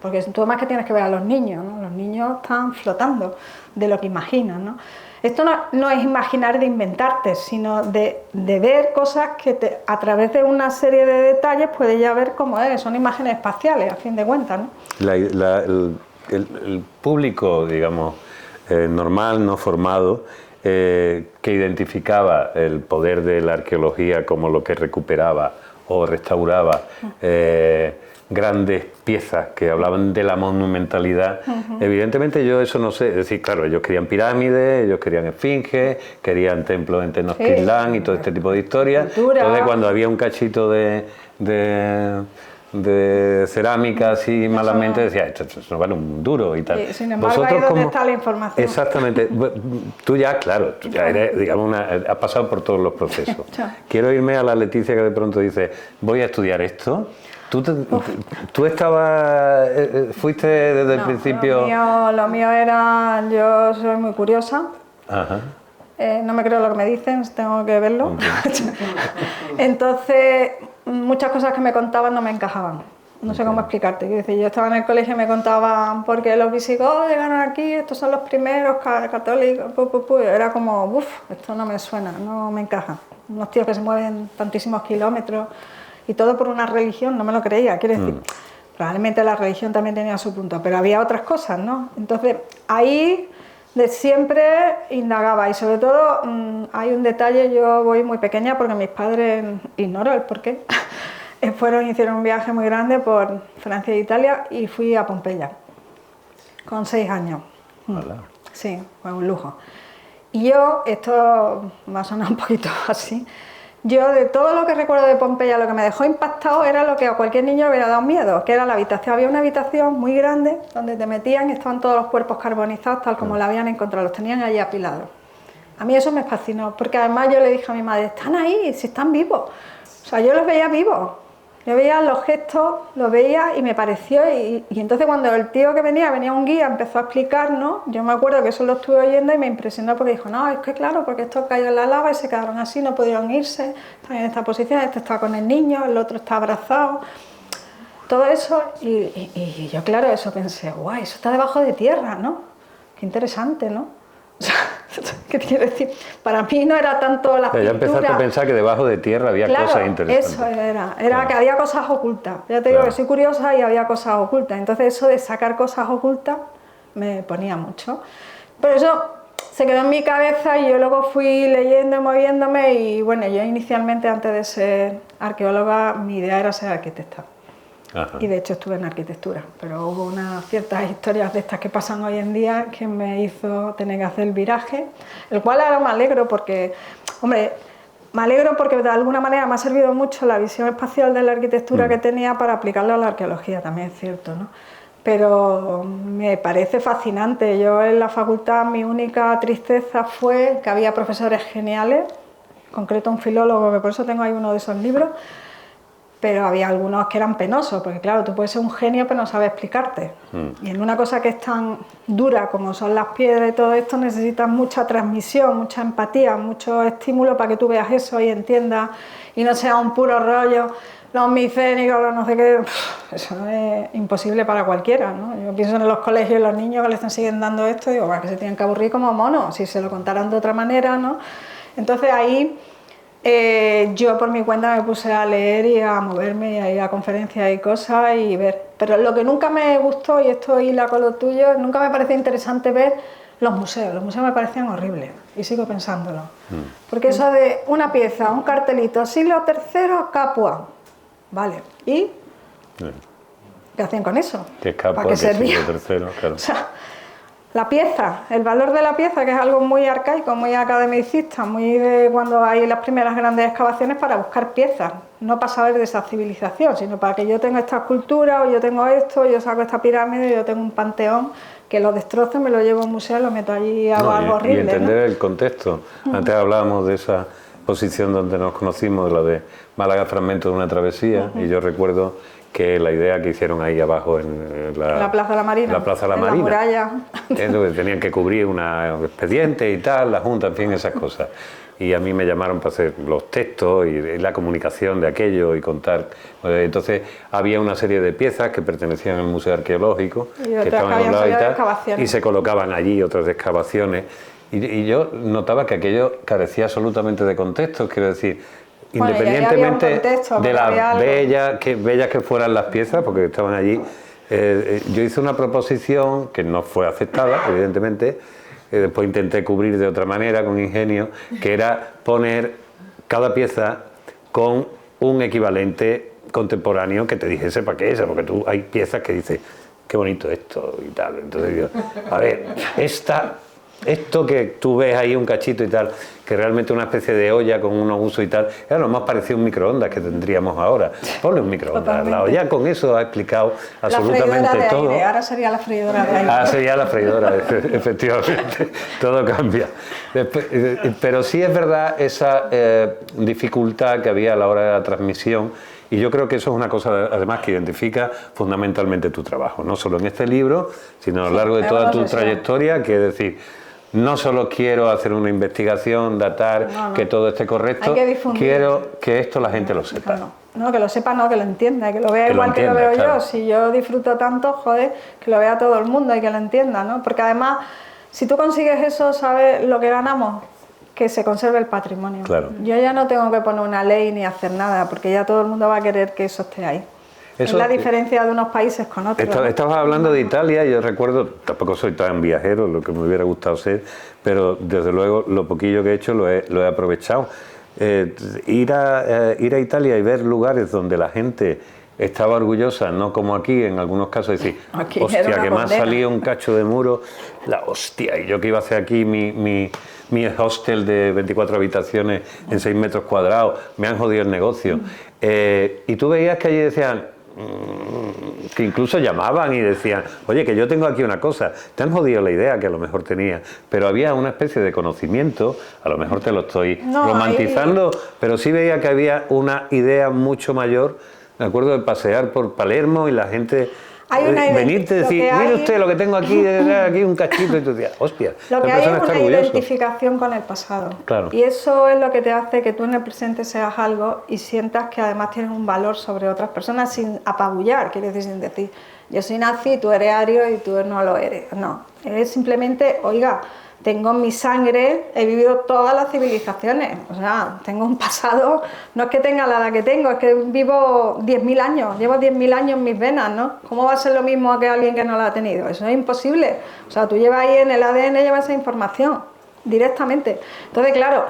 porque tú más que tienes que ver a los niños, ¿no? Los niños están flotando de lo que imaginan, ¿no? Esto no es imaginar de inventarte, sino de ver cosas que a través de una serie de detalles puedes ya ver cómo es, son imágenes espaciales, a fin de cuentas, ¿no? El público, digamos, normal, no formado, que identificaba el poder de la arqueología como lo que recuperaba o restauraba grandes piezas que hablaban de la monumentalidad. Evidentemente yo eso no sé, es decir, claro, ellos querían pirámides, ellos querían esfinges, querían templos en Tenochtitlán y todo este tipo de historias. Entonces cuando había un cachito de cerámica así malamente decía, esto no vale un duro y tal. Sí, sin embargo, ahí es donde está la información. Exactamente. Tú ya, claro, tú ya eres, digamos, has pasado por todos los procesos. Quiero irme a la Leticia que de pronto dice, voy a estudiar esto. ¿Tú estabas, fuiste desde el principio? Lo mío era, yo soy muy curiosa. Ajá. No me creo lo que me dicen, tengo que verlo. Entonces, muchas cosas que me contaban no me encajaban. No sé cómo explicarte. Quiero decir, yo estaba en el colegio y me contaban porque los visigodos llegaron aquí, estos son los primeros católicos. Era como, uff, esto no me suena, no me encaja. Unos tíos que se mueven tantísimos kilómetros y todo por una religión, no me lo creía. Quiero decir, probablemente la religión también tenía su punto, pero había otras cosas, ¿no? Entonces, ahí de siempre indagaba y sobre todo hay un detalle, yo voy muy pequeña porque mis padres, ignoro el porqué, hicieron un viaje muy grande por Francia e Italia y fui a Pompeya con 6 años. Hola. Sí, fue un lujo. Y yo, esto va a sonar un poquito así, yo de todo lo que recuerdo de Pompeya, lo que me dejó impactado era lo que a cualquier niño hubiera dado miedo, que era la habitación. Había una habitación muy grande donde te metían y estaban todos los cuerpos carbonizados tal como la habían encontrado, los tenían allí apilados. A mí eso me fascinó, porque además yo le dije a mi madre, están ahí, si están vivos. O sea, yo los veía vivos. Yo veía los gestos, los veía y me pareció, y entonces cuando el tío que venía un guía, empezó a explicarnos, yo me acuerdo que eso lo estuve oyendo y me impresionó porque dijo, no, es que claro, porque estos cayó en la lava y se quedaron así, no pudieron irse, están en esta posición, este está con el niño, el otro está abrazado, todo eso, y yo claro, eso pensé, guay, eso está debajo de tierra, ¿no? Qué interesante, ¿no? O sea, ¿qué quiero decir? Para mí no era tanto la pintura. Ya empezaste a pensar que debajo de tierra había cosas interesantes. Eso era que había cosas ocultas. Ya te digo que soy curiosa y había cosas ocultas. Entonces eso de sacar cosas ocultas me ponía mucho. Pero eso se quedó en mi cabeza y yo luego fui leyendo, moviéndome y bueno, yo inicialmente antes de ser arqueóloga mi idea era ser arquitecta. Ajá. Y de hecho estuve en arquitectura, pero hubo unas ciertas historias de estas que pasan hoy en día que me hizo tener que hacer el viraje, el cual ahora me alegro porque, hombre, me alegro porque de alguna manera me ha servido mucho la visión espacial de la arquitectura que tenía para aplicarla a la arqueología, también es cierto, ¿no? Pero me parece fascinante. Yo en la facultad mi única tristeza fue que había profesores geniales, en concreto un filólogo, que por eso tengo ahí uno de esos libros, pero había algunos que eran penosos, porque claro, tú puedes ser un genio pero no sabes explicarte. Y en una cosa que es tan dura como son las piedras y todo esto, necesitas mucha transmisión, mucha empatía, mucho estímulo para que tú veas eso y entiendas, y no sea un puro rollo, los micénicos, los no sé qué, eso es imposible para cualquiera, ¿no? Yo pienso en los colegios, los niños que les están siguen dando esto, y digo, bueno, que se tienen que aburrir como monos, si se lo contaran de otra manera, ¿no? Entonces ahí yo por mi cuenta me puse a leer y a moverme y a ir a conferencias y cosas y ver. Pero lo que nunca me gustó, y esto hila con lo tuyo, nunca me pareció interesante ver los museos. Los museos me parecían horribles y sigo pensándolo. Porque eso de una pieza, un cartelito, siglo III, Capua, vale, ¿y qué hacían con eso? ¿Qué es Capua? ¿Para qué servía? Siglo III, claro. O sea, la pieza, el valor de la pieza, que es algo muy arcaico, muy academicista, muy de cuando hay las primeras grandes excavaciones para buscar piezas, no para saber de esa civilización, sino para que yo tenga esta escultura, o yo tengo esto, yo saco esta pirámide, yo tengo un panteón, que lo destrozo, me lo llevo a un museo, lo meto allí y hago algo horrible. Y entender el contexto. Antes hablábamos de esa posición donde nos conocimos, de la de Málaga, fragmento de una travesía, y yo recuerdo que la idea que hicieron ahí abajo en la Plaza de la Marina, la Plaza de la Marina, la muralla, tenían que cubrir un expediente y tal, la Junta, en fin, esas cosas. Y a mí me llamaron para hacer los textos y la comunicación de aquello y contar. Entonces había una serie de piezas que pertenecían al Museo Arqueológico, que estaban a un lado y tal, y se colocaban allí otras excavaciones. Y yo notaba que aquello carecía absolutamente de contexto, quiero decir, bueno, independientemente de las bellas que fueran las piezas, porque estaban allí, yo hice una proposición que no fue aceptada, evidentemente, después intenté cubrir de otra manera, con ingenio, que era poner cada pieza con un equivalente contemporáneo que te dijese para qué es, porque tú hay piezas que dices, qué bonito esto y tal. Entonces yo, a ver, esto que tú ves ahí un cachito y tal, que realmente una especie de olla con unos usos y tal, era lo más parecido a un microondas que tendríamos ahora. Ponle un microondas. Totalmente. La olla con eso ha explicado absolutamente de todo. Aire. Ahora sería la freidora de aire. Ahora sería la freidora, efectivamente. Todo cambia. Pero sí es verdad esa dificultad que había a la hora de la transmisión. Y yo creo que eso es una cosa, además, que identifica fundamentalmente tu trabajo, no solo en este libro, sino a lo largo de toda tu trayectoria, que es decir, no solo quiero hacer una investigación, datar, que todo esté correcto, quiero que esto la gente lo sepa. No, que lo sepa, no, que lo entienda, que lo vea igual que lo veo yo. Si yo disfruto tanto, joder, que lo vea todo el mundo y que lo entienda, ¿no? Porque además, si tú consigues eso, ¿sabes lo que ganamos? Que se conserve el patrimonio. Claro. Yo ya no tengo que poner una ley ni hacer nada, porque ya todo el mundo va a querer que eso esté ahí. Eso, es la diferencia de unos países con otros. Estabas hablando de Italia, yo recuerdo, tampoco soy tan viajero, lo que me hubiera gustado ser, pero desde luego lo poquillo que he hecho lo he aprovechado. Ir a Italia y ver lugares donde la gente estaba orgullosa, no como aquí, en algunos casos, decir, aquí hostia, que me ha salido un cacho de muro, la hostia, y yo que iba a hacer aquí mi hostel de 24 habitaciones en 6 metros cuadrados, me han jodido el negocio. Y tú veías que allí decían, que incluso llamaban y decían, oye, que yo tengo aquí una cosa, te han jodido la idea que a lo mejor tenía, pero había una especie de conocimiento, a lo mejor te lo estoy romantizando, pero sí veía que había una idea mucho mayor. Me acuerdo de pasear por Palermo y la gente venirte y decir, mire usted lo que tengo aquí, aquí un cachito, y tú decías, hostia, lo que hay es una identificación con el pasado. Claro. Y eso es lo que te hace que tú en el presente seas algo y sientas que además tienes un valor sobre otras personas sin apabullar, quiere decir, sin decir, yo soy nazi, tú eres ario y tú no lo eres. No, es simplemente, oiga, tengo en mi sangre, he vivido todas las civilizaciones, o sea, tengo un pasado, no es que tenga la edad que tengo, es que vivo 10.000 años, llevo 10.000 años en mis venas, ¿no? ¿Cómo va a ser lo mismo que alguien que no la ha tenido? Eso es imposible, o sea, tú llevas ahí en el ADN, llevas esa información directamente. Entonces, claro,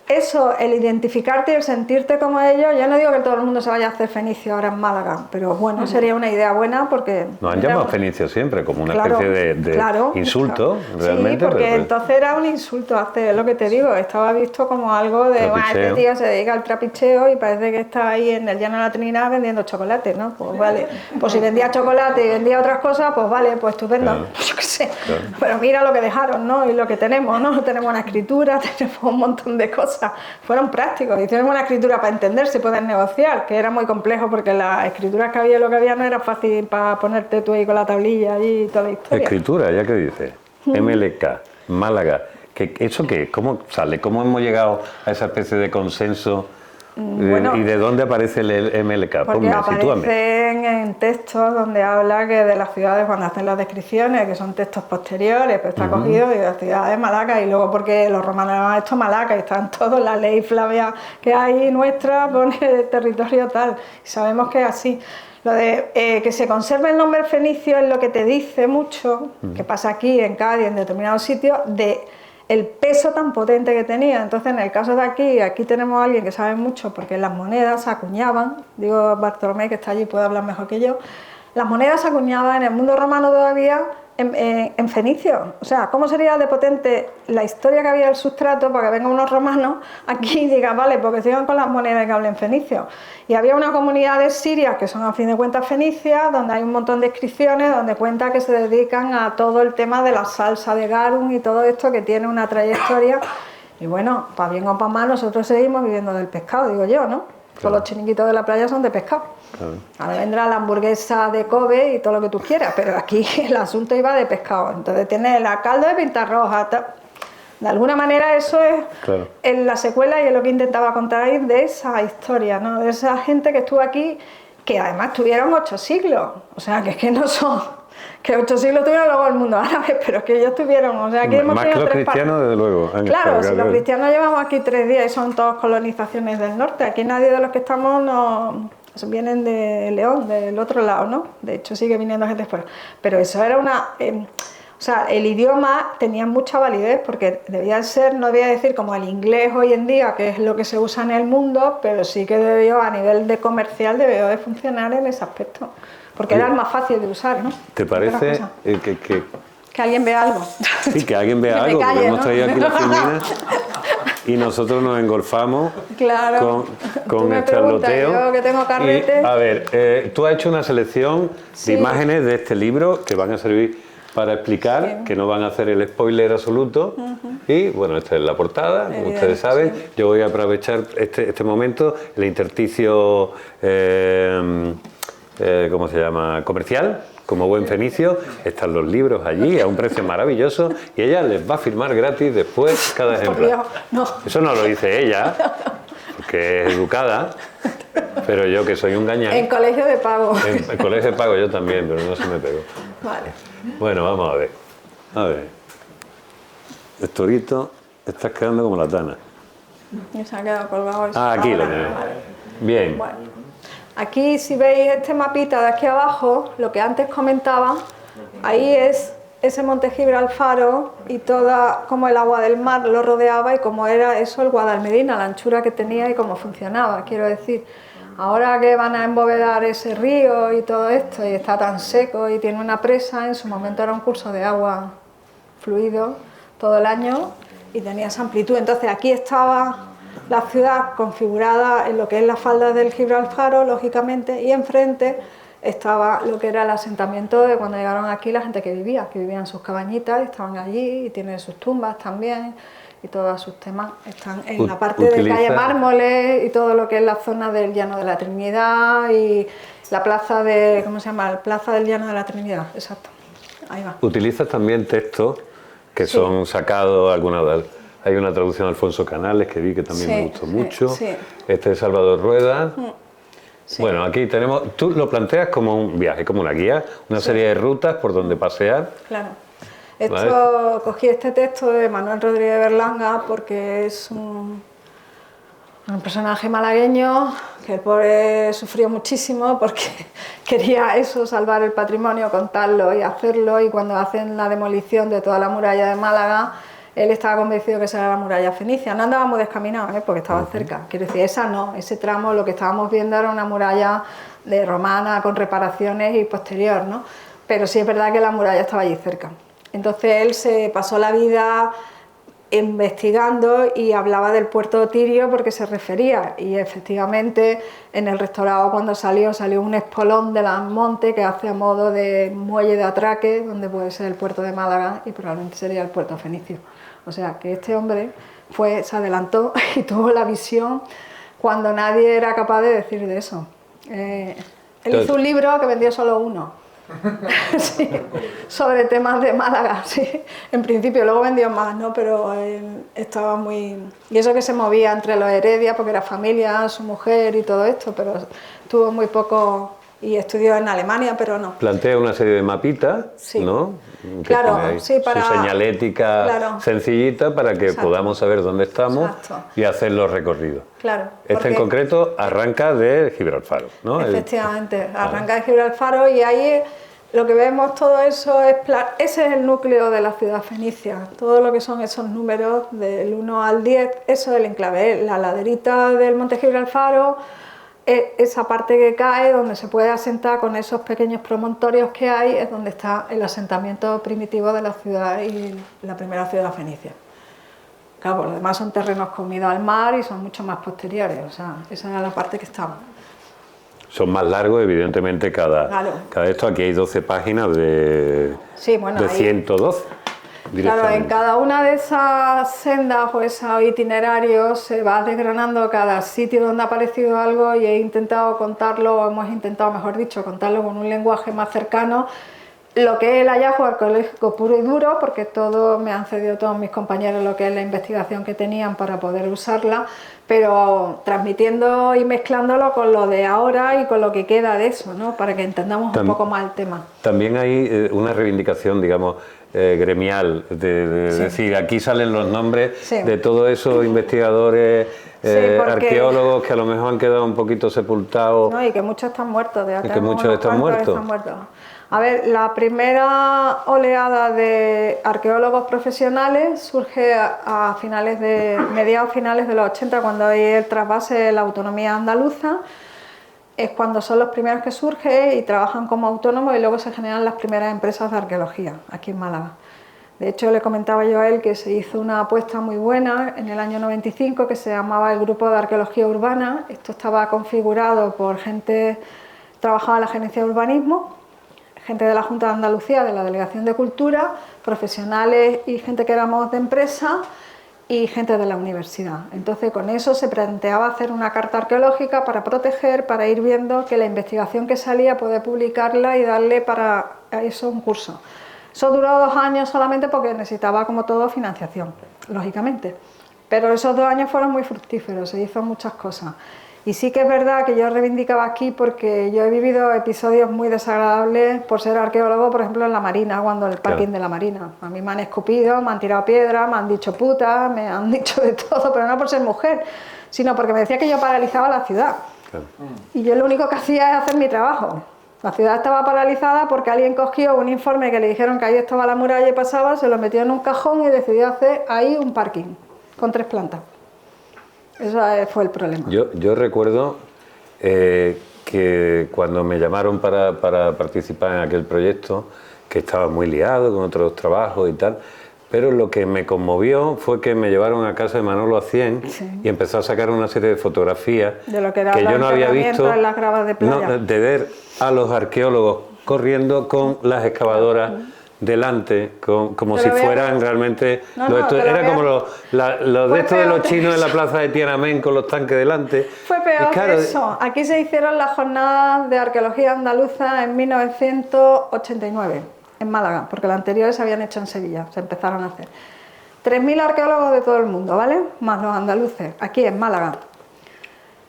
eso, el identificarte y el sentirte como ellos, yo no digo que todo el mundo se vaya a hacer fenicio ahora en Málaga, pero bueno, sería una idea buena porque... Nos han llamado fenicio siempre, como una especie de insulto, realmente. Sí, porque entonces era un insulto, hacer lo que te digo, estaba visto como algo de, este tío se dedica al trapicheo y parece que está ahí en el Llano de la Trinidad vendiendo chocolate, ¿no? Pues vale, pues si vendía chocolate y vendía otras cosas, pues vale, pues estupendo, claro. Pues yo qué sé, claro. Pero mira lo que dejaron, ¿no? Y lo que tenemos, ¿no? Tenemos una escritura, tenemos un montón de cosas. Fueron prácticos, hicieron una escritura para entenderse y poder negociar, que era muy complejo porque las escrituras que había lo que había no era fácil para ponerte tú ahí con la tablilla y toda la historia. Escritura, ya que dice, MLK, Málaga, ¿eso qué? ¿Cómo sale? ¿Cómo hemos llegado a esa especie de consenso? Bueno, ¿y de dónde aparece el MLK? Porque aparecen en textos donde habla que de las ciudades, cuando hacen las descripciones, que son textos posteriores, pero está cogido de la ciudad de Malaca, y luego porque los romanos llamaban esto Malaca, y están todos, la ley Flavia que hay nuestra pone territorio tal, y sabemos que es así. Lo de que se conserve el nombre fenicio es lo que te dice mucho, que pasa aquí en Cádiz, en determinados sitios, de el peso tan potente que tenía. Entonces, en el caso de aquí tenemos a alguien que sabe mucho, porque las monedas se acuñaban, digo Bartolomé, que está allí, puede hablar mejor que yo, las monedas se acuñaban en el mundo romano todavía en fenicio. O sea, ¿cómo sería de potente la historia que había del sustrato para que vengan unos romanos aquí y digan, vale, porque sigan con las monedas que hablen fenicio? Y había una comunidad de sirias, que son a fin de cuentas fenicias, donde hay un montón de inscripciones, donde cuenta que se dedican a todo el tema de la salsa de garum y todo esto, que tiene una trayectoria. Y bueno, para bien o para mal, nosotros seguimos viviendo del pescado, digo yo, ¿no? Todos los chiringuitos de la playa son de pescado. Claro. Ahora vendrá la hamburguesa de Kobe y todo lo que tú quieras, pero aquí el asunto iba de pescado. Entonces tiene la caldo de pinta roja. De alguna manera eso es en la secuela y es lo que intentaba contar ahí de esa historia, ¿no? De esa gente que estuvo aquí, que además tuvieron 8 siglos. O sea, que es que no son... Que 8 siglos tuvieron luego el mundo árabe, pero que ellos tuvieron, o sea, que hemos más que los cristianos, desde luego. Claro, si los cristianos llevamos aquí 3 días y son todas colonizaciones del norte, aquí nadie de los que estamos vienen de León, del otro lado, ¿no? De hecho sigue viniendo gente fuera, pero eso era una... o sea, el idioma tenía mucha validez porque debía ser, no debía decir como el inglés hoy en día, que es lo que se usa en el mundo, pero sí que debió, a nivel de comercial, debió de funcionar en ese aspecto. Porque era el más fácil de usar, ¿no? ¿Te parece que alguien vea algo? Sí, que alguien vea algo, porque hemos traído aquí la filmina y nosotros nos engolfamos con el charloteo. Yo que tengo carrete. A ver, tú has hecho una selección de imágenes de este libro que van a servir para explicar, que no van a hacer el spoiler absoluto. Y bueno, esta es la portada, como ustedes saben. Yo voy a aprovechar este momento, el intersticio... ¿cómo se llama? Comercial, como buen fenicio, están los libros allí a un precio maravilloso y ella les va a firmar gratis después cada ejemplar. No. Eso no lo dice ella, porque es educada, pero yo que soy un gañán. En colegio de pago. En colegio de pago yo también, pero no se me pegó. Vale. Bueno, vamos a ver. A ver. Estorito, estás quedando como la tana. Y se ha quedado colgado. Aquí lo tenemos. Vale. Bien. Bueno. Aquí, si veis este mapita de aquí abajo, lo que antes comentaba, ahí es ese monte Gibralfaro y toda como el agua del mar lo rodeaba y cómo era eso el Guadalmedina, la anchura que tenía y cómo funcionaba, quiero decir. Ahora que van a embovedar ese río y todo esto y está tan seco y tiene una presa, en su momento era un curso de agua fluido todo el año y tenía esa amplitud. Entonces aquí estaba la ciudad configurada en lo que es la falda del Gibralfaro, lógicamente, y enfrente estaba lo que era el asentamiento de cuando llegaron aquí la gente que vivía en sus cabañitas, estaban allí y tienen sus tumbas también y todos sus temas están en la parte de calle Mármoles y todo lo que es la zona del Llano de la Trinidad y la plaza de, ¿cómo se llama? La plaza del Llano de la Trinidad, exacto, ahí va. Utilizas también textos que son sacados, hay una traducción de Alfonso Canales que vi que también me gustó mucho, este de Salvador Rueda. Sí. Bueno, aquí tenemos, tú lo planteas como un viaje, como una guía, una serie de rutas por donde pasear. Claro. Esto, cogí este texto de Manuel Rodríguez Berlanga porque es un personaje malagueño que el pobre sufrió muchísimo porque quería eso, salvar el patrimonio, contarlo y hacerlo, y cuando hacen la demolición de toda la muralla de Málaga, él estaba convencido que esa era la muralla fenicia. No andábamos descaminados, porque estaba cerca. Quiero decir, esa no, ese tramo lo que estábamos viendo era una muralla de romana con reparaciones y posterior, ¿no? Pero sí es verdad que la muralla estaba allí cerca. Entonces él se pasó la vida investigando y hablaba del puerto de Tirio porque se refería, y efectivamente en el restaurado cuando salió un espolón de las Montes que hace a modo de muelle de atraque donde puede ser el puerto de Málaga y probablemente sería el puerto fenicio. O sea que este hombre se adelantó y tuvo la visión cuando nadie era capaz de decir de eso. Él hizo un libro que vendió solo uno. Sí, sobre temas de Málaga, sí. En principio, luego vendió más, ¿no? Pero él estaba muy... Y eso que se movía entre los Heredia, porque era familia, su mujer y todo esto, pero tuvo muy poco... Y estudió en Alemania, pero no. Plantea una serie de mapitas, ¿no? Que claro, sí, para... Su señalética sencillita para que podamos saber dónde estamos y hacer los recorridos. Claro. Este en concreto arranca de Gibralfaro, ¿no? Efectivamente, arranca de Gibralfaro y ahí lo que vemos todo eso ese es el núcleo de la ciudad fenicia. Todo lo que son esos números del 1 al 10, eso es el enclave, la laderita del Monte Gibralfaro, esa parte que cae donde se puede asentar con esos pequeños promontorios que hay, es donde está el asentamiento primitivo de la ciudad y la primera ciudad fenicia. Claro, por lo demás son terrenos comidos al mar y son mucho más posteriores, o sea, esa era la parte que estaba. Son más largos, evidentemente, cada esto. Aquí hay 12 páginas de 112. Claro, en cada una de esas sendas o esos itinerarios se va desgranando cada sitio donde ha aparecido algo y he intentado contarlo, hemos intentado, mejor dicho, contarlo con un lenguaje más cercano, lo que es el hallazgo arqueológico puro y duro, porque me han cedido todos mis compañeros lo que es la investigación que tenían para poder usarla, pero transmitiendo y mezclándolo con lo de ahora y con lo que queda de eso, ¿no? Para que entendamos un poco más el tema. También hay una reivindicación, digamos, gremial, de decir, aquí salen los nombres de todos esos investigadores, arqueólogos que a lo mejor han quedado un poquito sepultados. No, y que muchos están muertos. Y que muchos están muertos. A ver, la primera oleada de arqueólogos profesionales surge a mediados finales de los 80, cuando hay el trasvase de la autonomía andaluza. Es cuando son los primeros que surgen y trabajan como autónomos y luego se generan las primeras empresas de arqueología aquí en Málaga. De hecho, le comentaba yo a él que se hizo una apuesta muy buena en el año 95 que se llamaba el Grupo de Arqueología Urbana. Esto estaba configurado por gente que trabajaba en la Gerencia de Urbanismo, gente de la Junta de Andalucía, de la Delegación de Cultura, profesionales y gente que éramos de empresa y gente de la universidad. Entonces con eso se planteaba hacer una carta arqueológica para proteger, para ir viendo que la investigación que salía poder publicarla y darle para eso un curso. Eso duró 2 años solamente porque necesitaba, como todo, financiación, lógicamente. Pero esos 2 años fueron muy fructíferos, se hizo muchas cosas. Y sí que es verdad que yo reivindicaba aquí porque yo he vivido episodios muy desagradables por ser arqueólogo, por ejemplo en la Marina, cuando el parking de la Marina. A mí me han escupido, me han tirado piedras, me han dicho puta, me han dicho de todo, pero no por ser mujer, sino porque me decía que yo paralizaba la ciudad. Claro. Y yo lo único que hacía es hacer mi trabajo. La ciudad estaba paralizada porque alguien cogió un informe que le dijeron que ahí estaba la muralla y pasaba, se lo metió en un cajón y decidió hacer ahí un parking con 3 plantas. Ese fue el problema. Yo recuerdo que cuando me llamaron para participar en aquel proyecto, que estaba muy liado con otros trabajos y tal, pero lo que me conmovió fue que me llevaron a casa de Manolo Acién y empezó a sacar una serie de fotografías de lo que, era que yo no había visto, en las gravas de playa. de ver a los arqueólogos corriendo con las excavadoras delante, como si fueran realmente... era como los de estos de los chinos en la plaza de Tiananmen con los tanques delante. Fue peor que eso. Aquí se hicieron las jornadas de arqueología andaluza en 1989, en Málaga, porque las anteriores se habían hecho en Sevilla, se empezaron a hacer. 3.000 arqueólogos de todo el mundo, ¿vale? Más los andaluces, aquí en Málaga.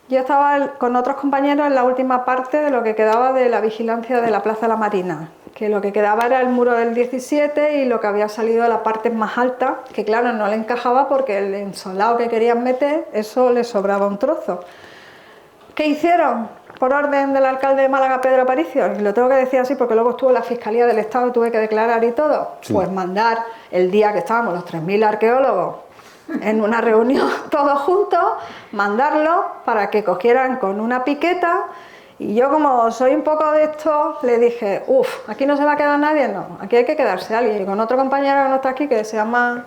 Yo estaba con otros compañeros en la última parte de lo que quedaba de la vigilancia de la Plaza de la Marina, que lo que quedaba era el muro del 17 y lo que había salido de la parte más alta, que claro, no le encajaba porque el ensolado que querían meter, eso le sobraba un trozo. ¿Qué hicieron? Por orden del alcalde de Málaga, Pedro Aparicio, y lo tengo que decir así porque luego estuvo la Fiscalía del Estado y tuve que declarar y todo, pues mandar el día que estábamos los 3.000 arqueólogos en una reunión todos juntos, mandarlos para que cogieran con una piqueta. Y yo, como soy un poco de esto, le dije, aquí no se va a quedar nadie, no, aquí hay que quedarse alguien. Y con otro compañero que no está aquí, que se llama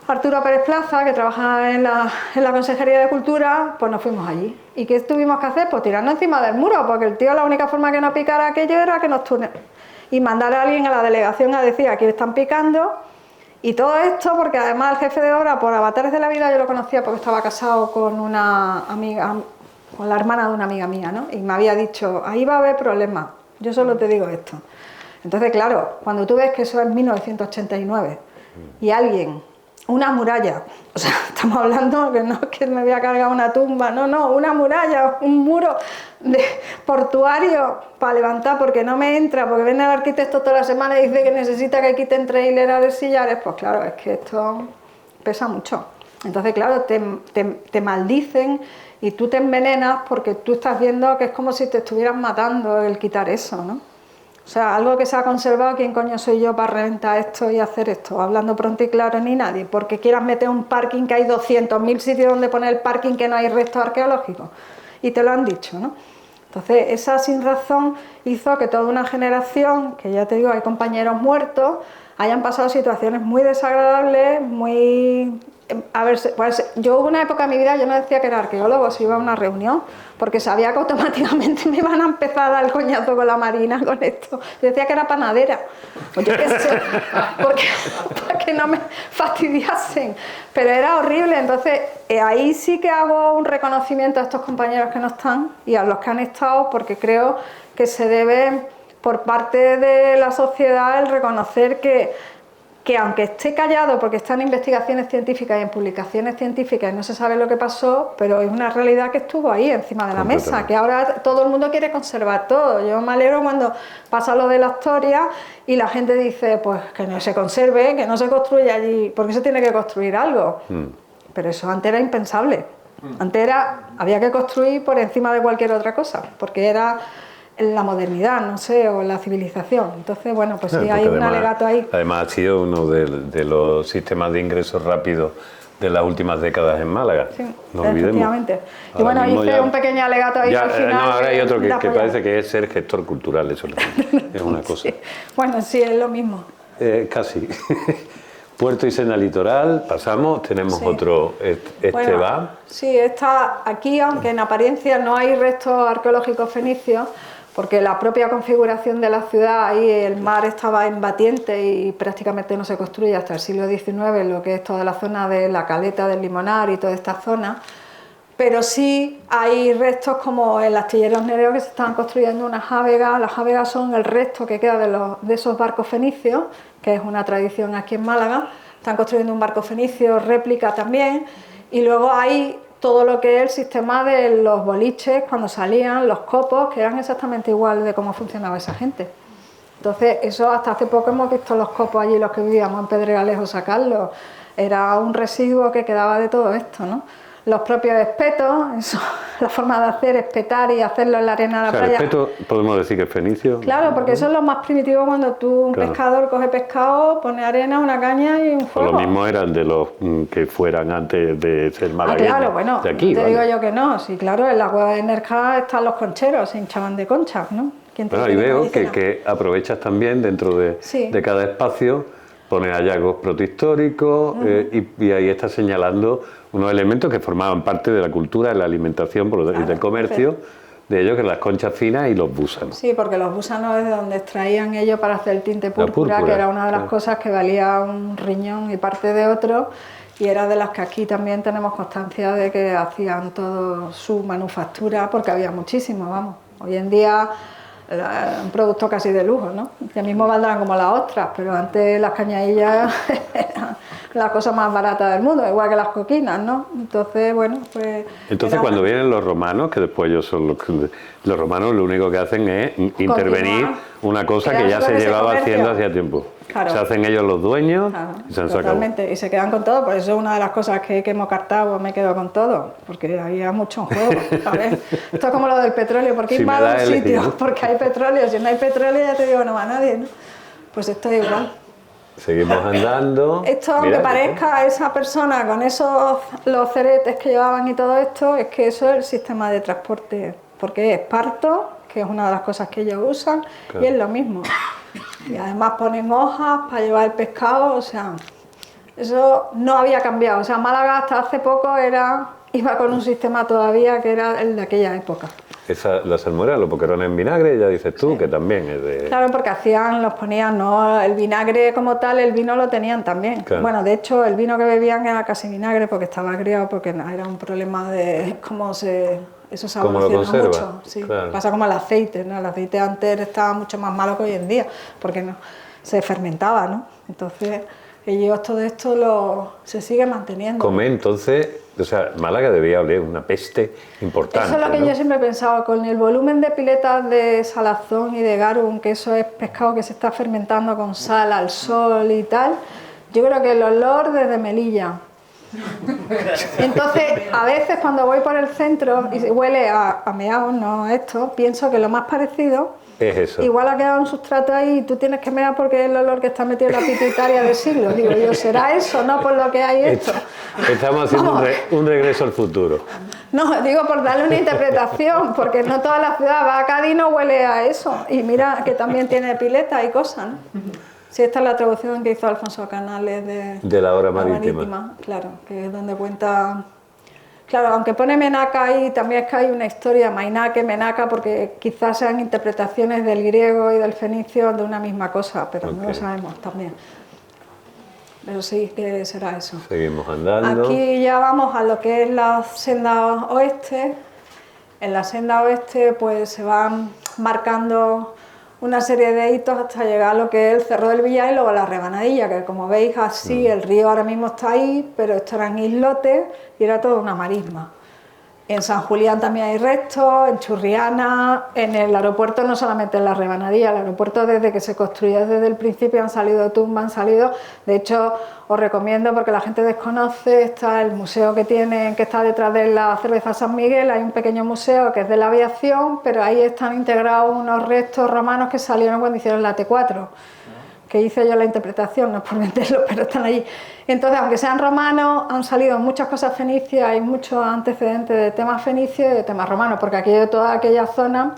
Arturo Pérez Plaza, que trabaja en la Consejería de Cultura, pues nos fuimos allí. ¿Y qué tuvimos que hacer? Pues tirarnos encima del muro, porque el tío, la única forma que no picara aquello era que nos y mandar a alguien a la delegación a decir, aquí están picando. Y todo esto porque además el jefe de obra, por avatares de la vida, yo lo conocía porque estaba casado con una amiga, con la hermana de una amiga mía, ¿no? Y me había dicho, ahí va a haber problemas, yo solo te digo esto. Entonces, claro, cuando tú ves que eso es 1989 y alguien, una muralla, o sea, estamos hablando que no es que me voy a cargar una tumba, no, una muralla, un muro portuario para levantar porque no me entra, porque viene el arquitecto toda la semana y dice que necesita que quiten 3 hileras de sillares, pues claro, es que esto pesa mucho. Entonces, claro, te maldicen y tú te envenenas porque tú estás viendo que es como si te estuvieran matando el quitar eso, ¿no? O sea, algo que se ha conservado, ¿quién coño soy yo para reventar esto y hacer esto? Hablando pronto y claro, ni nadie, porque quieras meter un parking que hay 200.000 sitios donde poner el parking que no hay restos arqueológicos. Y te lo han dicho, ¿no? Entonces, esa sinrazón hizo que toda una generación, que ya te digo, hay compañeros muertos, hayan pasado situaciones muy desagradables, muy... A ver, pues yo hubo una época en mi vida, yo no decía que era arqueólogo, si iba a una reunión, porque sabía que automáticamente me iban a empezar a dar el coñazo con la Marina, con esto. Yo decía que era panadera, pues yo qué sé, para que no me fastidiasen, pero era horrible. Entonces ahí sí que hago un reconocimiento a estos compañeros que no están y a los que han estado, porque creo que se debe, por parte de la sociedad, el reconocer que aunque esté callado porque está en investigaciones científicas y en publicaciones científicas y no se sabe lo que pasó, pero es una realidad que estuvo ahí encima de la mesa, que ahora todo el mundo quiere conservar todo. Yo me alegro cuando pasa lo de la historia y la gente dice, pues que no se conserve, que no se construya allí, porque se tiene que construir algo. Pero eso antes era impensable. Antes había que construir por encima de cualquier otra cosa, porque era la modernidad, no sé, o la civilización. Entonces, bueno, pues sí, hay un alegato ahí. Además ha sido uno de los sistemas de ingresos rápidos de las últimas décadas en Málaga. Sí, no olvidemos. Efectivamente. Y bueno, hice un pequeño alegato ahí al final. No, ahora hay otro que parece que es ser gestor cultural, eso es una cosa. Sí. Bueno, sí, es lo mismo. Casi. Puerto y Sena Litoral, pasamos, tenemos otro, bueno, va. Sí, está aquí, aunque en apariencia no hay restos arqueológicos fenicios, porque la propia configuración de la ciudad, ahí el mar estaba en batiente y prácticamente no se construye hasta el siglo XIX, lo que es toda la zona de la Caleta del Limonar y toda esta zona, pero sí hay restos como el astillero Nereo, que se están construyendo unas jávegas. Las jávegas son el resto que queda de esos barcos fenicios, que es una tradición aquí en Málaga. Están construyendo un barco fenicio, réplica también, y luego hay todo lo que es el sistema de los boliches cuando salían, los copos, que eran exactamente igual de cómo funcionaba esa gente. Entonces, eso hasta hace poco hemos visto los copos allí, los que vivíamos en Pedregalejo, sacarlos. Era un residuo que quedaba de todo esto, ¿no? Los propios espetos, eso, la forma de hacer, espetar y hacerlo en la arena de la playa. El espeto podemos decir que es fenicio. Claro, porque eso es lo más primitivo cuando tú, un pescador, coge pescado, pone arena, una caña y un fuego. Pues lo mismo eran de los que fueran antes de ser malagueños. Claro, bueno, de aquí, te digo yo que no. Sí, claro, en la cueva de Nerja están los concheros, se hinchaban de conchas, ¿no? Bueno, y veo que aprovechas también dentro de cada espacio pone hallazgos protohistóricos y ahí está señalando unos elementos que formaban parte de la cultura, de la alimentación y del comercio, de ellos, que las conchas finas y los búsanos. Sí, porque los búsanos es de donde extraían ellos para hacer el tinte púrpura, que era una de las cosas que valía un riñón y parte de otro, y era de las que aquí también tenemos constancia de que hacían toda su manufactura, porque había muchísimo, vamos. Hoy en día un producto casi de lujo, ¿no? Ya mismo valdrán como las ostras, pero antes las cañadillas eran la cosa más barata del mundo, igual que las coquinas, ¿no? Entonces, bueno, pues... Entonces, cuando vienen los romanos, que después ellos son los romanos, lo único que hacen es intervenir una cosa que ya se llevaba haciendo hacía tiempo. Claro. Se hacen ellos los dueños y se han sacado. Totalmente, y se quedan con todo, por eso es una de las cosas que hemos cartado, me quedo con todo, porque había mucho en juego, ¿sabes? Esto es como lo del petróleo, ¿por qué invado un sitio? Porque hay petróleo, si no hay petróleo ya te digo, no va nadie, ¿no? Pues esto es igual. Seguimos andando. Esto, aunque parezca a esa persona con los ceretes que llevaban y todo esto, es que eso es el sistema de transporte, porque es esparto, que es una de las cosas que ellos usan, claro. Y es lo mismo. Y además ponen hojas para llevar el pescado, o sea, eso no había cambiado. O sea, Málaga hasta hace poco iba con un sistema todavía que era el de aquella época. La salmuera, los boquerones en vinagre, ya dices tú, sí. Que también es de... Claro, porque los ponían, no, el vinagre como tal, el vino lo tenían también. Claro. Bueno, de hecho, el vino que bebían era casi vinagre porque estaba agriado, porque era un problema de cómo eso se evoluciona mucho. Sí. Claro. Pasa como el aceite, ¿no? El aceite antes estaba mucho más malo que hoy en día, porque no se fermentaba, ¿no? Entonces, ellos todo esto se sigue manteniendo. Come, entonces... O sea, Málaga debía oler una peste importante. Eso es lo que yo siempre he pensado, con el volumen de piletas de salazón y de garum, que eso es pescado que se está fermentando con sal al sol y tal, yo creo que el olor desde Melilla. Entonces, a veces cuando voy por el centro y huele a meao, no esto, pienso que lo más parecido... Es eso. Igual ha quedado un sustrato ahí y tú tienes que mear porque es el olor que está metido en la pituitaria del siglo. Digo yo, ¿será eso, no? Por lo que hay esto. Estamos haciendo un regreso al futuro. No, digo por darle una interpretación, porque no toda la ciudad va a Cádiz y no huele a eso. Y mira que también tiene pileta y cosas, ¿no? Sí, esta es la traducción que hizo Alfonso Canales de la obra marítima. Claro, que es donde cuenta... Claro, aunque pone Menaca ahí, también es que hay una historia, Mainake, Menaca, porque quizás sean interpretaciones del griego y del fenicio de una misma cosa, pero no lo sabemos también. Pero sí que será eso. Seguimos andando. Aquí ya vamos a lo que es la senda oeste. En la senda oeste pues se van marcando una serie de hitos hasta llegar a lo que es el Cerro del Villar y luego la Rebanadilla, que como veis así el río ahora mismo está ahí, pero esto eran islotes y era toda una marisma. En San Julián también hay restos, en Churriana, en el aeropuerto no solamente en la Rebanadilla, el aeropuerto desde que se construyó desde el principio han salido tumbas, de hecho os recomiendo porque la gente desconoce, está el museo que tienen, que está detrás de la cerveza San Miguel, hay un pequeño museo que es de la aviación, pero ahí están integrados unos restos romanos que salieron cuando hicieron la T4, que hice yo la interpretación, no es por venderlo, pero están allí. Entonces, aunque sean romanos, han salido muchas cosas fenicias, hay muchos antecedentes de temas fenicios y de temas romanos, porque aquí de toda aquella zona,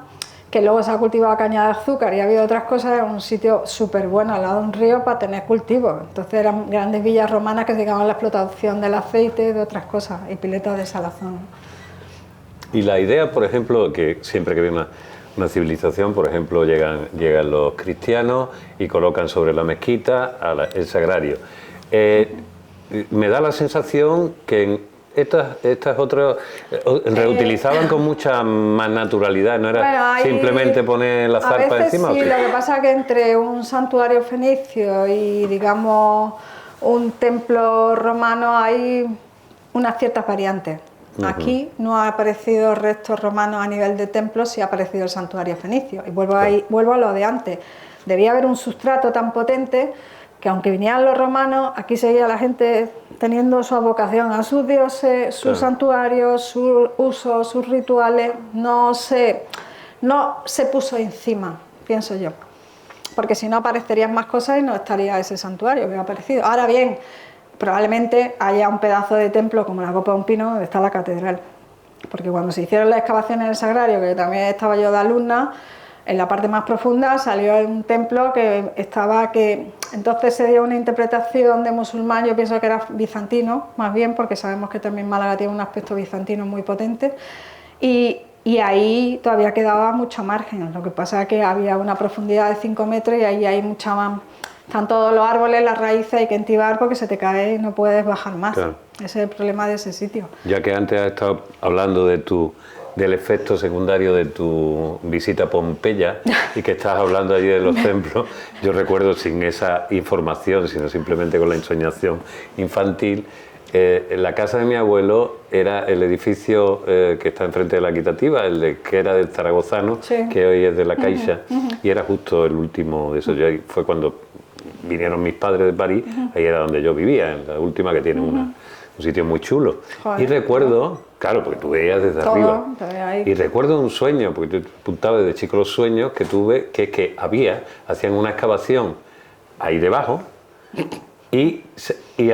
que luego se ha cultivado caña de azúcar y ha habido otras cosas, es un sitio súper bueno al lado de un río para tener cultivos. Entonces eran grandes villas romanas que se dedicaban a la explotación del aceite y de otras cosas, y piletas de salazón. Y la idea, por ejemplo, que siempre que viene una civilización, por ejemplo, llegan los cristianos y colocan sobre la mezquita el sagrario. Me da la sensación que estas otras reutilizaban con mucha más naturalidad, no era simplemente poner la zarpa encima. Sí, lo que pasa es que entre un santuario fenicio y, digamos, un templo romano hay unas ciertas variantes. Aquí no ha aparecido restos romanos a nivel de templo, sí ha aparecido el santuario fenicio. Y vuelvo a lo de antes. Debía haber un sustrato tan potente que aunque vinieran los romanos, aquí seguía la gente teniendo su vocación a sus dioses, sus santuarios, sus usos, sus rituales. No se puso encima, pienso yo. Porque si no aparecerían más cosas y no estaría ese santuario que ha aparecido. Ahora bien, probablemente haya un pedazo de templo como la copa de un pino donde está la catedral, porque cuando se hicieron las excavaciones en el sagrario, que también estaba yo de alumna, En la parte más profunda salió un templo que entonces se dio una interpretación de musulmán, yo pienso que era bizantino, más bien, porque sabemos que también Málaga tiene un aspecto bizantino muy potente, y ahí todavía quedaba mucho margen. Lo que pasa es que había una profundidad de 5 metros y ahí hay mucha más. Están todos los árboles, las raíces, hay que entibar porque se te cae y no puedes bajar más. Claro. Ese es el problema de ese sitio. Ya que antes has estado hablando del efecto secundario de tu visita a Pompeya y que estás hablando allí de los templos, yo recuerdo sin esa información, sino simplemente con la ensoñación infantil, la casa de mi abuelo era el edificio que está enfrente de la Equitativa, que era del Zaragozano, sí, que hoy es de la Caixa, y era justo el último de esos. Fue cuando vinieron mis padres de París, ahí era donde yo vivía, en la última, que tiene un sitio muy chulo. Joder, y recuerdo, claro, porque tú veías desde todo, arriba, ahí. y recuerdo un sueño, porque yo apuntaba desde chico los sueños que tuve, que es que hacían una excavación ahí debajo y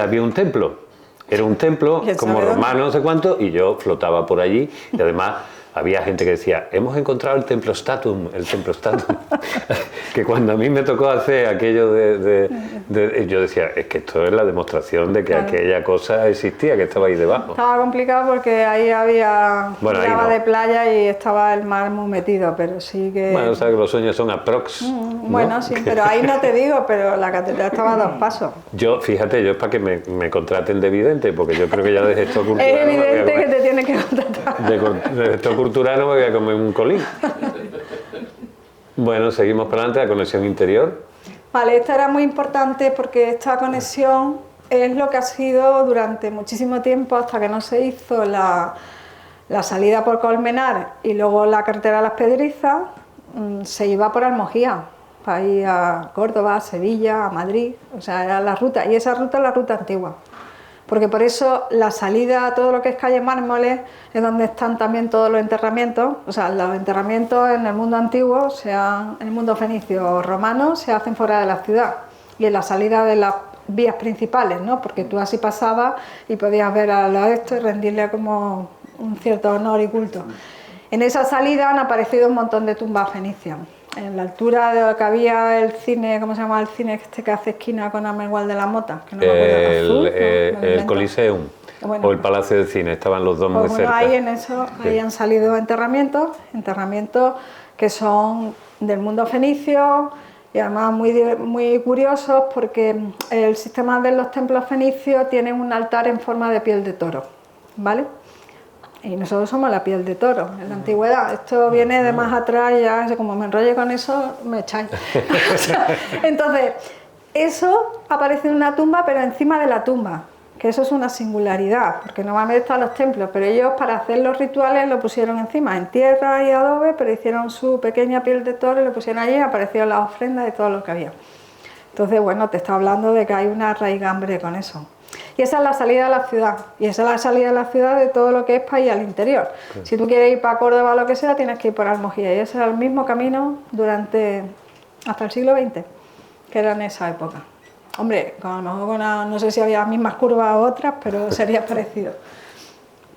había un templo. Era un templo como romano, no sé cuánto, y yo flotaba por allí, y además había gente que decía, hemos encontrado el templo statum, que cuando a mí me tocó hacer aquello yo decía, es que esto es la demostración de que aquella cosa existía, que estaba ahí debajo. Estaba complicado porque ahí había lava de playa y estaba el mar muy metido, pero sí que... Bueno, o sea que los sueños son aprox. Bueno, sí, pero ahí no te digo, pero la catedral estaba a 2 pasos. Yo, fíjate, yo es para que me contraten de vidente, porque yo creo que ya de gesto cultural... Es evidente que te tiene que contratar. De gesto cultural no me voy a comer un colín. Bueno, seguimos para adelante, la conexión interior. Vale, esta era muy importante porque esta conexión es lo que ha sido durante muchísimo tiempo, hasta que no se hizo la salida por Colmenar y luego la carretera a Las Pedrizas, se iba por Almojía, para ir a Córdoba, a Sevilla, a Madrid, o sea, era la ruta, y esa ruta es la ruta antigua. Porque por eso la salida a todo lo que es calle Mármoles es donde están también todos los enterramientos, o sea, los enterramientos en el mundo antiguo, sea en el mundo fenicio o romano, se hacen fuera de la ciudad y en la salida de las vías principales, ¿no? Porque tú así pasabas y podías ver a los estos y rendirle como un cierto honor y culto. En esa salida han aparecido un montón de tumbas fenicias. En la altura de lo que había el cine, ¿cómo se llama el cine este que hace esquina con Amegual de la Mota? Que no me acuerdo, Azul, el Coliseum, bueno, o el Palacio del Cine, estaban los dos muy cerca. Ahí en eso, ahí han salido enterramientos que son del mundo fenicio y además muy curiosos porque el sistema de los templos fenicios tiene un altar en forma de piel de toro, ¿vale? Y nosotros somos la piel de toro en la antigüedad. Esto viene de más atrás, ya como me enrolle con eso, me echáis. Entonces, eso aparece en una tumba, pero encima de la tumba, que eso es una singularidad, porque normalmente están los templos, pero ellos para hacer los rituales lo pusieron encima, en tierra y adobe, pero hicieron su pequeña piel de toro y lo pusieron allí y aparecieron las ofrendas y todo lo que había. Entonces, bueno, te está hablando de que hay una raigambre con eso. Y esa es la salida de la ciudad, y esa es la salida de la ciudad de todo lo que es para ir al interior. Sí. Si tú quieres ir para Córdoba o lo que sea, tienes que ir por Almojía, y ese era el mismo camino hasta el siglo XX, que era en esa época. Hombre, a lo mejor no sé si había las mismas curvas o otras, pero sería parecido.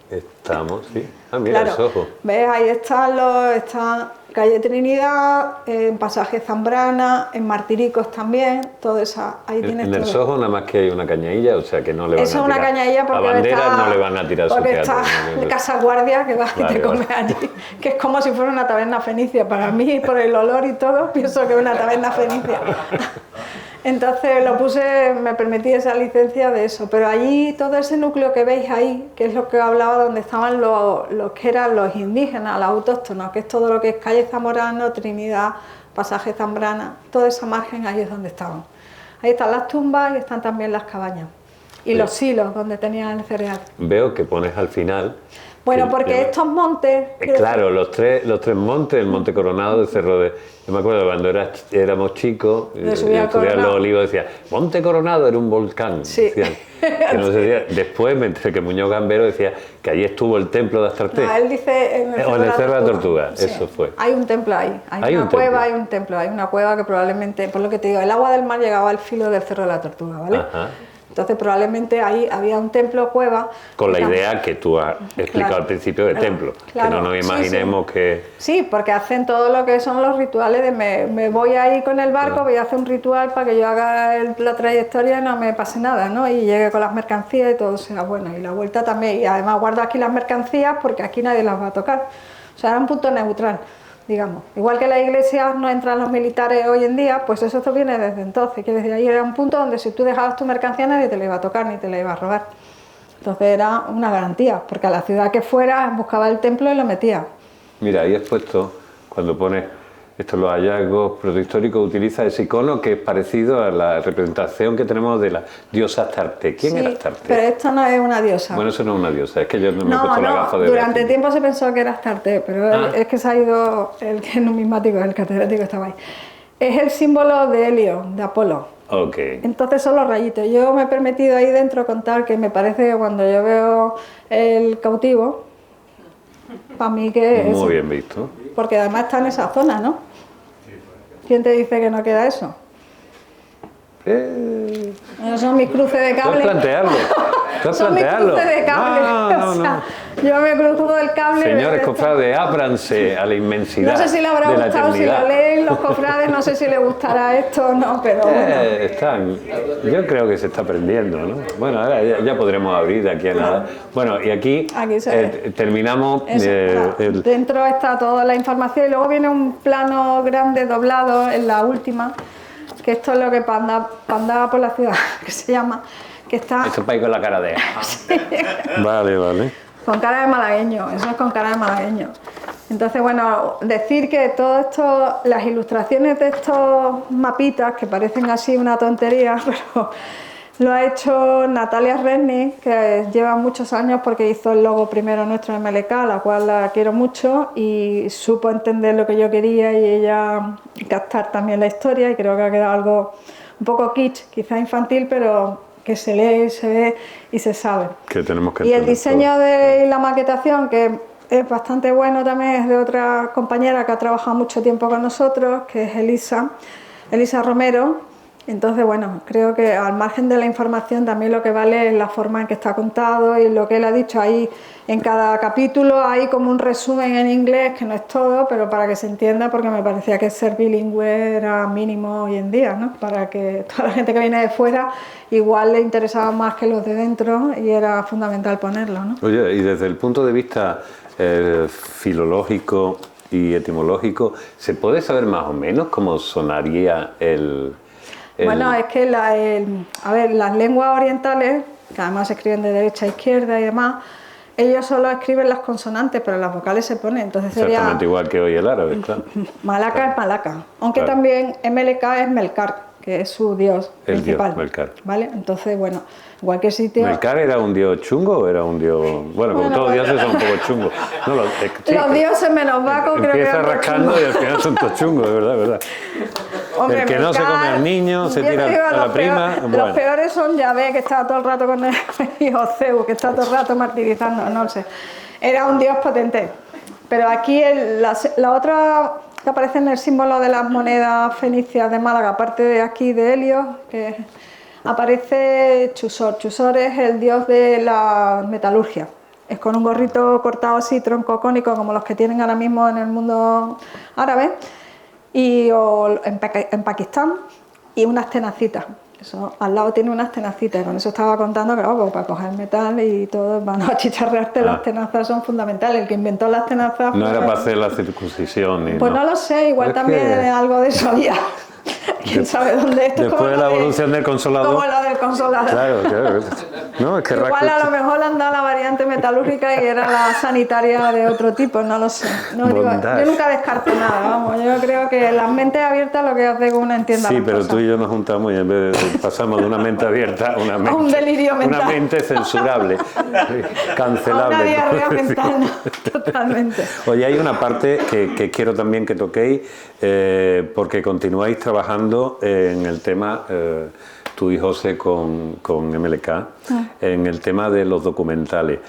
Estamos, sí. Ah, mira, claro, los ojos. ¿Ves? Ahí está calle Trinidad, en pasaje Zambrana, en Martiricos también, todo eso. Ahí tienes en el todo. Soho nada más que hay una cañadilla, o sea que no le van eso a tirar. Eso es una cañadilla porque a banderas no le van a tirar su teatro. Porque está Casa Guardia que vas y te comes allí, que es como si fuera una taberna fenicia. Para mí, por el olor y todo, pienso que es una taberna fenicia. Entonces me permití esa licencia de eso, pero allí todo ese núcleo que veis ahí, que es lo que hablaba, donde estaban los que eran los indígenas, los autóctonos, que es todo lo que es calle Zamorano, Trinidad, pasaje Zambrana, toda esa margen ahí es donde estaban. Ahí están las tumbas y están también las cabañas y los silos donde tenían el cereal. Veo que pones al final... Bueno, porque estos montes... Claro, los tres montes, el Monte Coronado, el Cerro de... Yo me acuerdo cuando éramos chicos, estudiar los Olivos, decía, Monte Coronado era un volcán. Sí. Decían, que no se decía. Después me enteré que Muñoz Gambero decía que allí estuvo el templo de Astarte. No, él dice en el Cerro de la Tortuga, sí. Eso fue. Hay un templo ahí, hay una cueva, hay un templo, hay una cueva que probablemente, por lo que te digo, el agua del mar llegaba al filo del Cerro de la Tortuga, ¿vale? Ajá. Entonces probablemente ahí había un templo cueva. Con la idea que tú has explicado al principio de templo, que no nos imaginemos que... Sí, porque hacen todo lo que son los rituales de me voy ahí con el barco, voy a hacer un ritual para que yo haga la trayectoria y no me pase nada, ¿no? Y llegue con las mercancías y todo sea bueno. Y la vuelta también, y además guardo aquí las mercancías porque aquí nadie las va a tocar. O sea, era un punto neutral, digamos. Igual que en la iglesia no entran los militares hoy en día, pues eso viene desde entonces. Quiere decir, ahí era un punto donde si tú dejabas tu mercancía nadie te la iba a tocar ni te la iba a robar. Entonces era una garantía, porque a la ciudad que fuera buscaba el templo y lo metía. Mira, ahí has puesto, cuando pones estos los hallazgos protohistóricos, utiliza ese icono que es parecido a la representación que tenemos de la diosa Astarte. ¿Quién era Astarte? Pero esto no es una diosa. Bueno, eso no es una diosa, es que yo no me he puesto la gafa de... Durante tiempo se pensó que era Astarte, pero es que se ha ido el que es numismático, el catedrático que estaba ahí. Es el símbolo de Helio, de Apolo. Okay. Entonces son los rayitos. Yo me he permitido ahí dentro contar que me parece que cuando yo veo el cautivo, para mí que es... Muy bien visto. Porque además está en esa zona, ¿no? ¿Quién te dice que no queda eso? Esos son mis cruces de cable. Son mis cruces de cable. No, o sea, yo me cruzo del cable. Señores cofrades, ábranse a la inmensidad. No sé si le habrá gustado, si lo leen los cofrades, no sé si le gustará esto o no, pero bueno. Yo creo que se está aprendiendo, ¿no? Bueno, ahora ya podremos abrir de aquí a nada. Bueno, y aquí terminamos. Dentro está toda la información y luego viene un plano grande doblado en la última, que esto es lo que pandaba por la ciudad, que se llama, que está... Esto es para ir con la cara de... Sí. Vale. Con cara de malagueño, eso es con cara de malagueño. Entonces, bueno, decir que todo esto, las ilustraciones de estos mapitas, que parecen así una tontería, pero lo ha hecho Natalia Resny, que lleva muchos años porque hizo el logo primero nuestro de MLK, la cual la quiero mucho, y supo entender lo que yo quería y ella captar también la historia, y creo que ha quedado algo un poco kitsch, quizá infantil, pero que se lee, se ve y se sabe. Que tenemos que y el diseño de la maquetación, que es bastante bueno también, es de otra compañera que ha trabajado mucho tiempo con nosotros, que es Elisa Romero. Entonces, bueno, creo que al margen de la información también lo que vale es la forma en que está contado y lo que él ha dicho ahí en cada capítulo. Hay como un resumen en inglés, que no es todo, pero para que se entienda, porque me parecía que ser bilingüe era mínimo hoy en día, ¿no? Para que toda la gente que viene de fuera igual le interesaba más que los de dentro y era fundamental ponerlo, ¿no? Oye, y desde el punto de vista filológico y etimológico, ¿se puede saber más o menos cómo sonaría Bueno, es que a ver, las lenguas orientales, que además se escriben de derecha a izquierda y demás, ellos solo escriben las consonantes, pero las vocales se ponen. Entonces sería... Exactamente igual que hoy el árabe, claro. Malaca es Malaca, aunque también MLK es Melkar, que es su dios principal. Dios, Melkar. ¿Vale? Entonces, bueno, igual que sitio... ¿Melkar era un dios chungo o era un dios...? Bueno, como todos los dioses son un poco chungos. No, los dioses menos Baco creo que... Empieza rascando y al final son todos chungos, de verdad. Hombre, el que no se come al niño, se tira a la prima... Los peores son Yahvé, que estaba todo el rato con el hijo Zeus, que está todo el rato martirizando, no sé. Era un dios potente. Pero aquí la otra... que aparece en el símbolo de las monedas fenicias de Málaga, aparte de aquí de Helios, que aparece Chusor. Chusor es el dios de la metalurgia. Es con un gorrito cortado así, tronco cónico, como los que tienen ahora mismo en el mundo árabe, o en Pakistán, y unas tenacitas. Eso, al lado tiene unas tenacitas, y con eso estaba contando que para coger metal y todo, van a chicharrearte, las tenazas son fundamentales. El que inventó las tenazas... No era para hacer la circuncisión. Pues no lo sé, igual también algo de eso había. ¿Quién sabe dónde esto? Después de la evolución del consolador. Como lo del consolador. Claro. No, es que igual a lo mejor han dado la variante metalúrgica y era la sanitaria de otro tipo, no lo sé. No, yo nunca descarto nada, vamos. Yo creo que las mentes abiertas lo que hace es que uno entienda. Sí, pero tú y yo nos juntamos y en vez de pasamos de una mente abierta a una mente, un delirio mental. Una mente censurable, cancelable. A una diarrea mental, totalmente. Oye, hay una parte que quiero también que toquéis, porque continuáis trabajando en el tema, tú y José con MLK, en el tema de los documentales.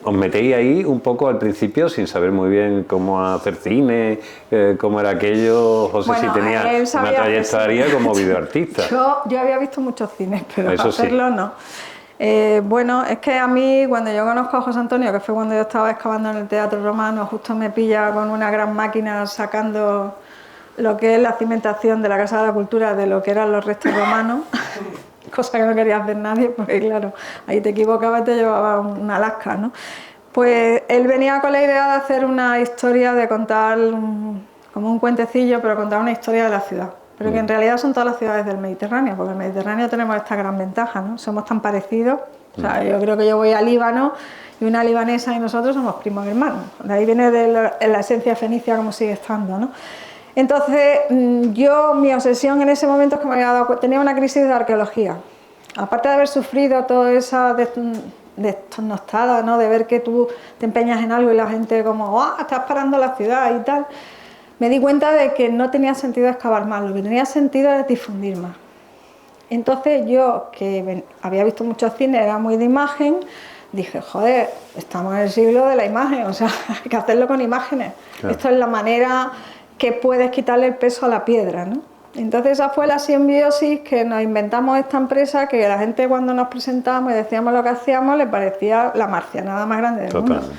os metéis ahí un poco al principio sin saber muy bien cómo hacer cine, cómo era aquello. José Bueno, sí tenía él una sabía trayectoria como videoartista. Yo había visto muchos cines, pero Eso sí. hacerlo no. Bueno, es que a mí, cuando yo conozco a José Antonio, que fue cuando yo estaba excavando en el Teatro Romano, justo me pilla con una gran máquina sacando lo que es la cimentación de la Casa de la Cultura de lo que eran los restos romanos, cosa que no quería hacer nadie, porque claro, ahí te equivocabas y te llevaba una lasca, ¿no? Pues él venía con la idea de hacer una historia, de contar como un cuentecillo, pero contar una historia de la ciudad. Pero que en realidad son todas las ciudades del Mediterráneo, porque en el Mediterráneo tenemos esta gran ventaja, ¿no? Somos tan parecidos. O sea, yo creo que yo voy a Líbano y una libanesa y nosotros somos primos hermanos. De ahí viene de la esencia fenicia como sigue estando, ¿no? Entonces, mi obsesión en ese momento es que me había dado cuenta, tenía una crisis de arqueología. Aparte de haber sufrido toda esa desnostada, ¿no? De ver que tú te empeñas en algo y la gente como, ¡ah, estás parando la ciudad y tal! Me di cuenta de que no tenía sentido excavar más, lo que tenía sentido es difundir más. Entonces yo, que había visto muchos cines, era muy de imagen, dije, joder, estamos en el siglo de la imagen, o sea, hay que hacerlo con imágenes. Claro. Esto es la manera que puedes quitarle el peso a la piedra, ¿no? Entonces esa fue la simbiosis que nos inventamos esta empresa, que la gente cuando nos presentábamos y decíamos lo que hacíamos le parecía la marcianada más grande del mundo. Claro.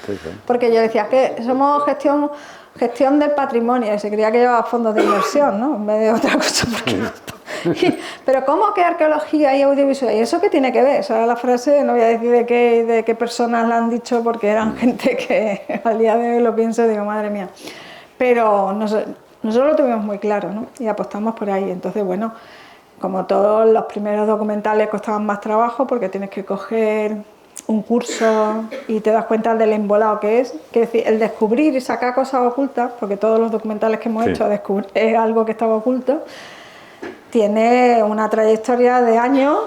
Porque yo decía que somos gestión del patrimonio y se creía que llevaba fondos de inversión, ¿no? En vez de otra cosa. Pero ¿cómo que arqueología y audiovisual? ¿Y eso qué tiene que ver? Esa era la frase, no voy a decir de qué personas la han dicho porque eran gente que al día de hoy lo pienso y digo, madre mía. Pero nosotros lo tuvimos muy claro, ¿no? Y apostamos por ahí. Entonces, bueno, como todos los primeros documentales costaban más trabajo porque tienes que coger un curso y te das cuenta del embolado que es decir, el descubrir y sacar cosas ocultas, porque todos los documentales que hemos hecho es algo que estaba oculto, tiene una trayectoria de años.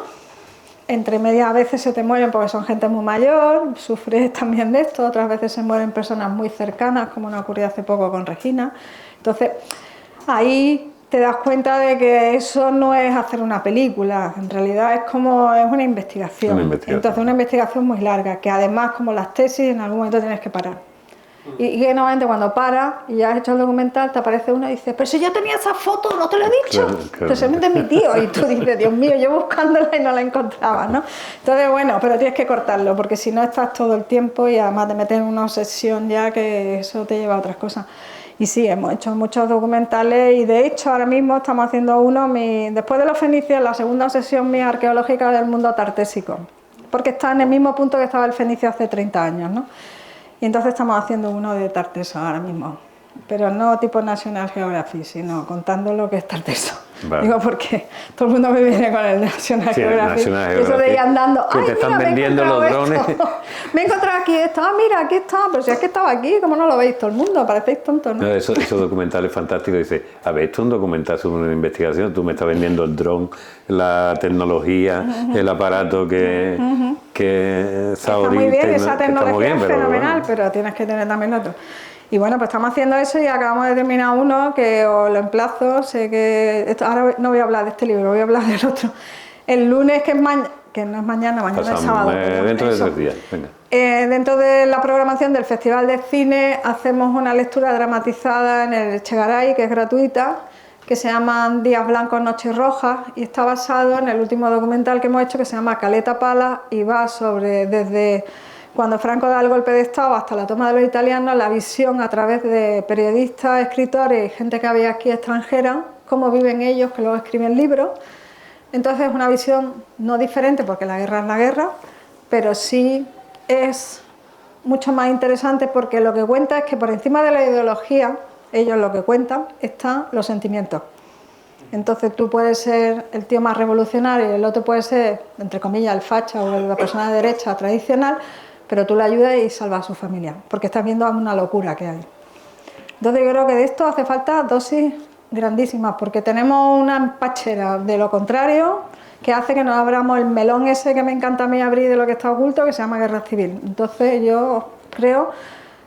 Entre medias a veces se te mueren porque son gente muy mayor, sufres también de esto, otras veces se mueren personas muy cercanas, como nos ocurrió hace poco con Regina. Entonces, ahí te das cuenta de que eso no es hacer una película, en realidad es una investigación. Entonces, una investigación muy larga, que además, como las tesis, en algún momento tienes que parar. Y que normalmente cuando paras y ya has hecho el documental, te aparece uno y dice, pero si yo tenía esa foto, ¿no te lo he dicho? Claro. Especialmente mi tío. Y tú dices, Dios mío, yo buscándola y no la encontraba, ¿no? Entonces, bueno, pero tienes que cortarlo, porque si no estás todo el tiempo y además te metes en una obsesión ya que eso te lleva a otras cosas. Y sí, hemos hecho muchos documentales y de hecho ahora mismo estamos haciendo uno, después de los fenicios, la segunda obsesión mía arqueológica del mundo tartésico, porque está en el mismo punto que estaba el fenicio hace 30 años, ¿no? Y entonces estamos haciendo uno de Tarteso ahora mismo, pero no tipo National Geographic, sino contando lo que es Tarteso. Vale. Digo, porque todo el mundo me viene con el National Geographic. Eso de ir andando, que te están vendiendo los drones. Me he encontrado aquí esto, mira, aquí está, pero si es que estaba aquí, ¿cómo no lo veis todo el mundo? Parecéis tontos, ¿no? Esos documentales fantásticos, dice, a ver, esto es un documental sobre una investigación, tú me estás vendiendo el dron, la tecnología, el aparato que está muy bien, esa tecnología es fenomenal, pero tienes que tener también lo otro. Y bueno, pues estamos haciendo eso y acabamos de terminar uno que os lo emplazo, sé que ahora no voy a hablar de este libro, voy a hablar del otro. El lunes, que no es mañana es sábado. Dentro de 3 días, venga. Dentro de la programación del Festival de Cine hacemos una lectura dramatizada en el Echegaray, que es gratuita, que se llama Días Blancos, Noches Rojas, y está basado en el último documental que hemos hecho, que se llama Caleta Pala, y va sobre desde cuando Franco da el golpe de Estado hasta la toma de los italianos, la visión a través de periodistas, escritores y gente que había aquí extranjera, cómo viven ellos, que luego escriben libros. Entonces es una visión no diferente, porque la guerra es la guerra, pero sí es mucho más interesante porque lo que cuenta es que por encima de la ideología, ellos lo que cuentan, están los sentimientos. Entonces tú puedes ser el tío más revolucionario y el otro puede ser, entre comillas, el facha o la persona de derecha tradicional, pero tú le ayudas y salvas a su familia, porque estás viendo una locura que hay. Entonces yo creo que de esto hace falta dosis grandísimas, porque tenemos una empachera de lo contrario que hace que nos abramos el melón ese que me encanta a mí abrir de lo que está oculto, que se llama guerra civil. Entonces yo creo,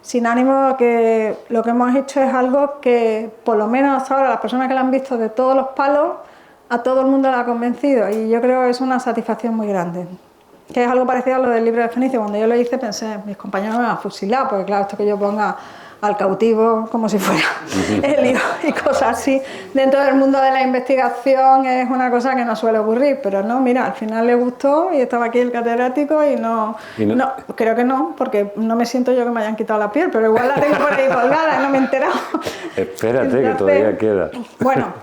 sin ánimo, que lo que hemos hecho es algo que, por lo menos hasta ahora, las personas que lo han visto de todos los palos, a todo el mundo lo ha convencido, y yo creo que es una satisfacción muy grande. que es algo parecido a lo del libro de Fenicio. Cuando yo lo hice pensé, mis compañeros me van a fusilar, porque claro, esto que yo ponga al cautivo como si fuera el lío y cosas así, dentro del mundo de la investigación es una cosa que no suele ocurrir, pero no, mira, al final le gustó y estaba aquí el catedrático y no, creo que no, porque no me siento yo que me hayan quitado la piel, pero igual la tengo por ahí colgada y no me he enterado. Espérate, entonces, que todavía queda. Bueno,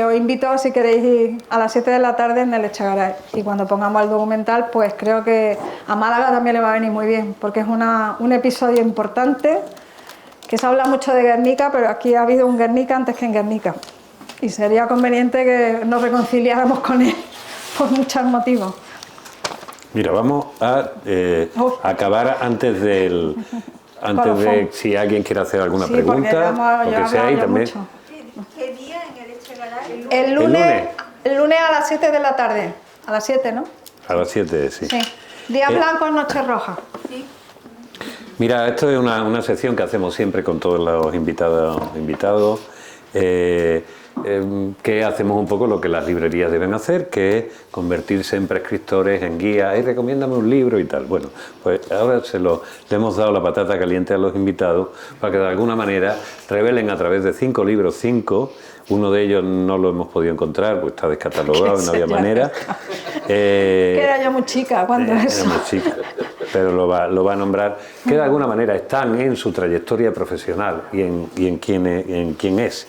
os invito, si queréis, ir a las 7 de la tarde en el Echegaray, y cuando pongamos el documental, pues creo que a Málaga también le va a venir muy bien, porque es un episodio importante, que se habla mucho de Guernica, pero aquí ha habido un Guernica antes que en Guernica, y sería conveniente que nos reconciliáramos con él por muchos motivos. Mira, vamos a acabar antes de si alguien quiere hacer alguna pregunta, lo que sea, y también. Mucho. ¿Qué día en el Echegaray? El lunes a las 7 de la tarde, a las 7, ¿no? A las 7, sí. Sí. Día blanco, noche roja. Sí. Mira, esto es una sección que hacemos siempre con todos los invitados, que hacemos un poco lo que las librerías deben hacer, que es convertirse en prescriptores, en guías, y recomiéndame un libro y tal. Bueno, pues ahora le hemos dado la patata caliente a los invitados para que de alguna manera revelen a través de 5 libros, 5. Uno de ellos no lo hemos podido encontrar, pues está descatalogado, no había manera. Que era yo muy chica cuando eso. Era muy chica, pero lo va a nombrar, que de alguna manera están en su trayectoria profesional y en quién es.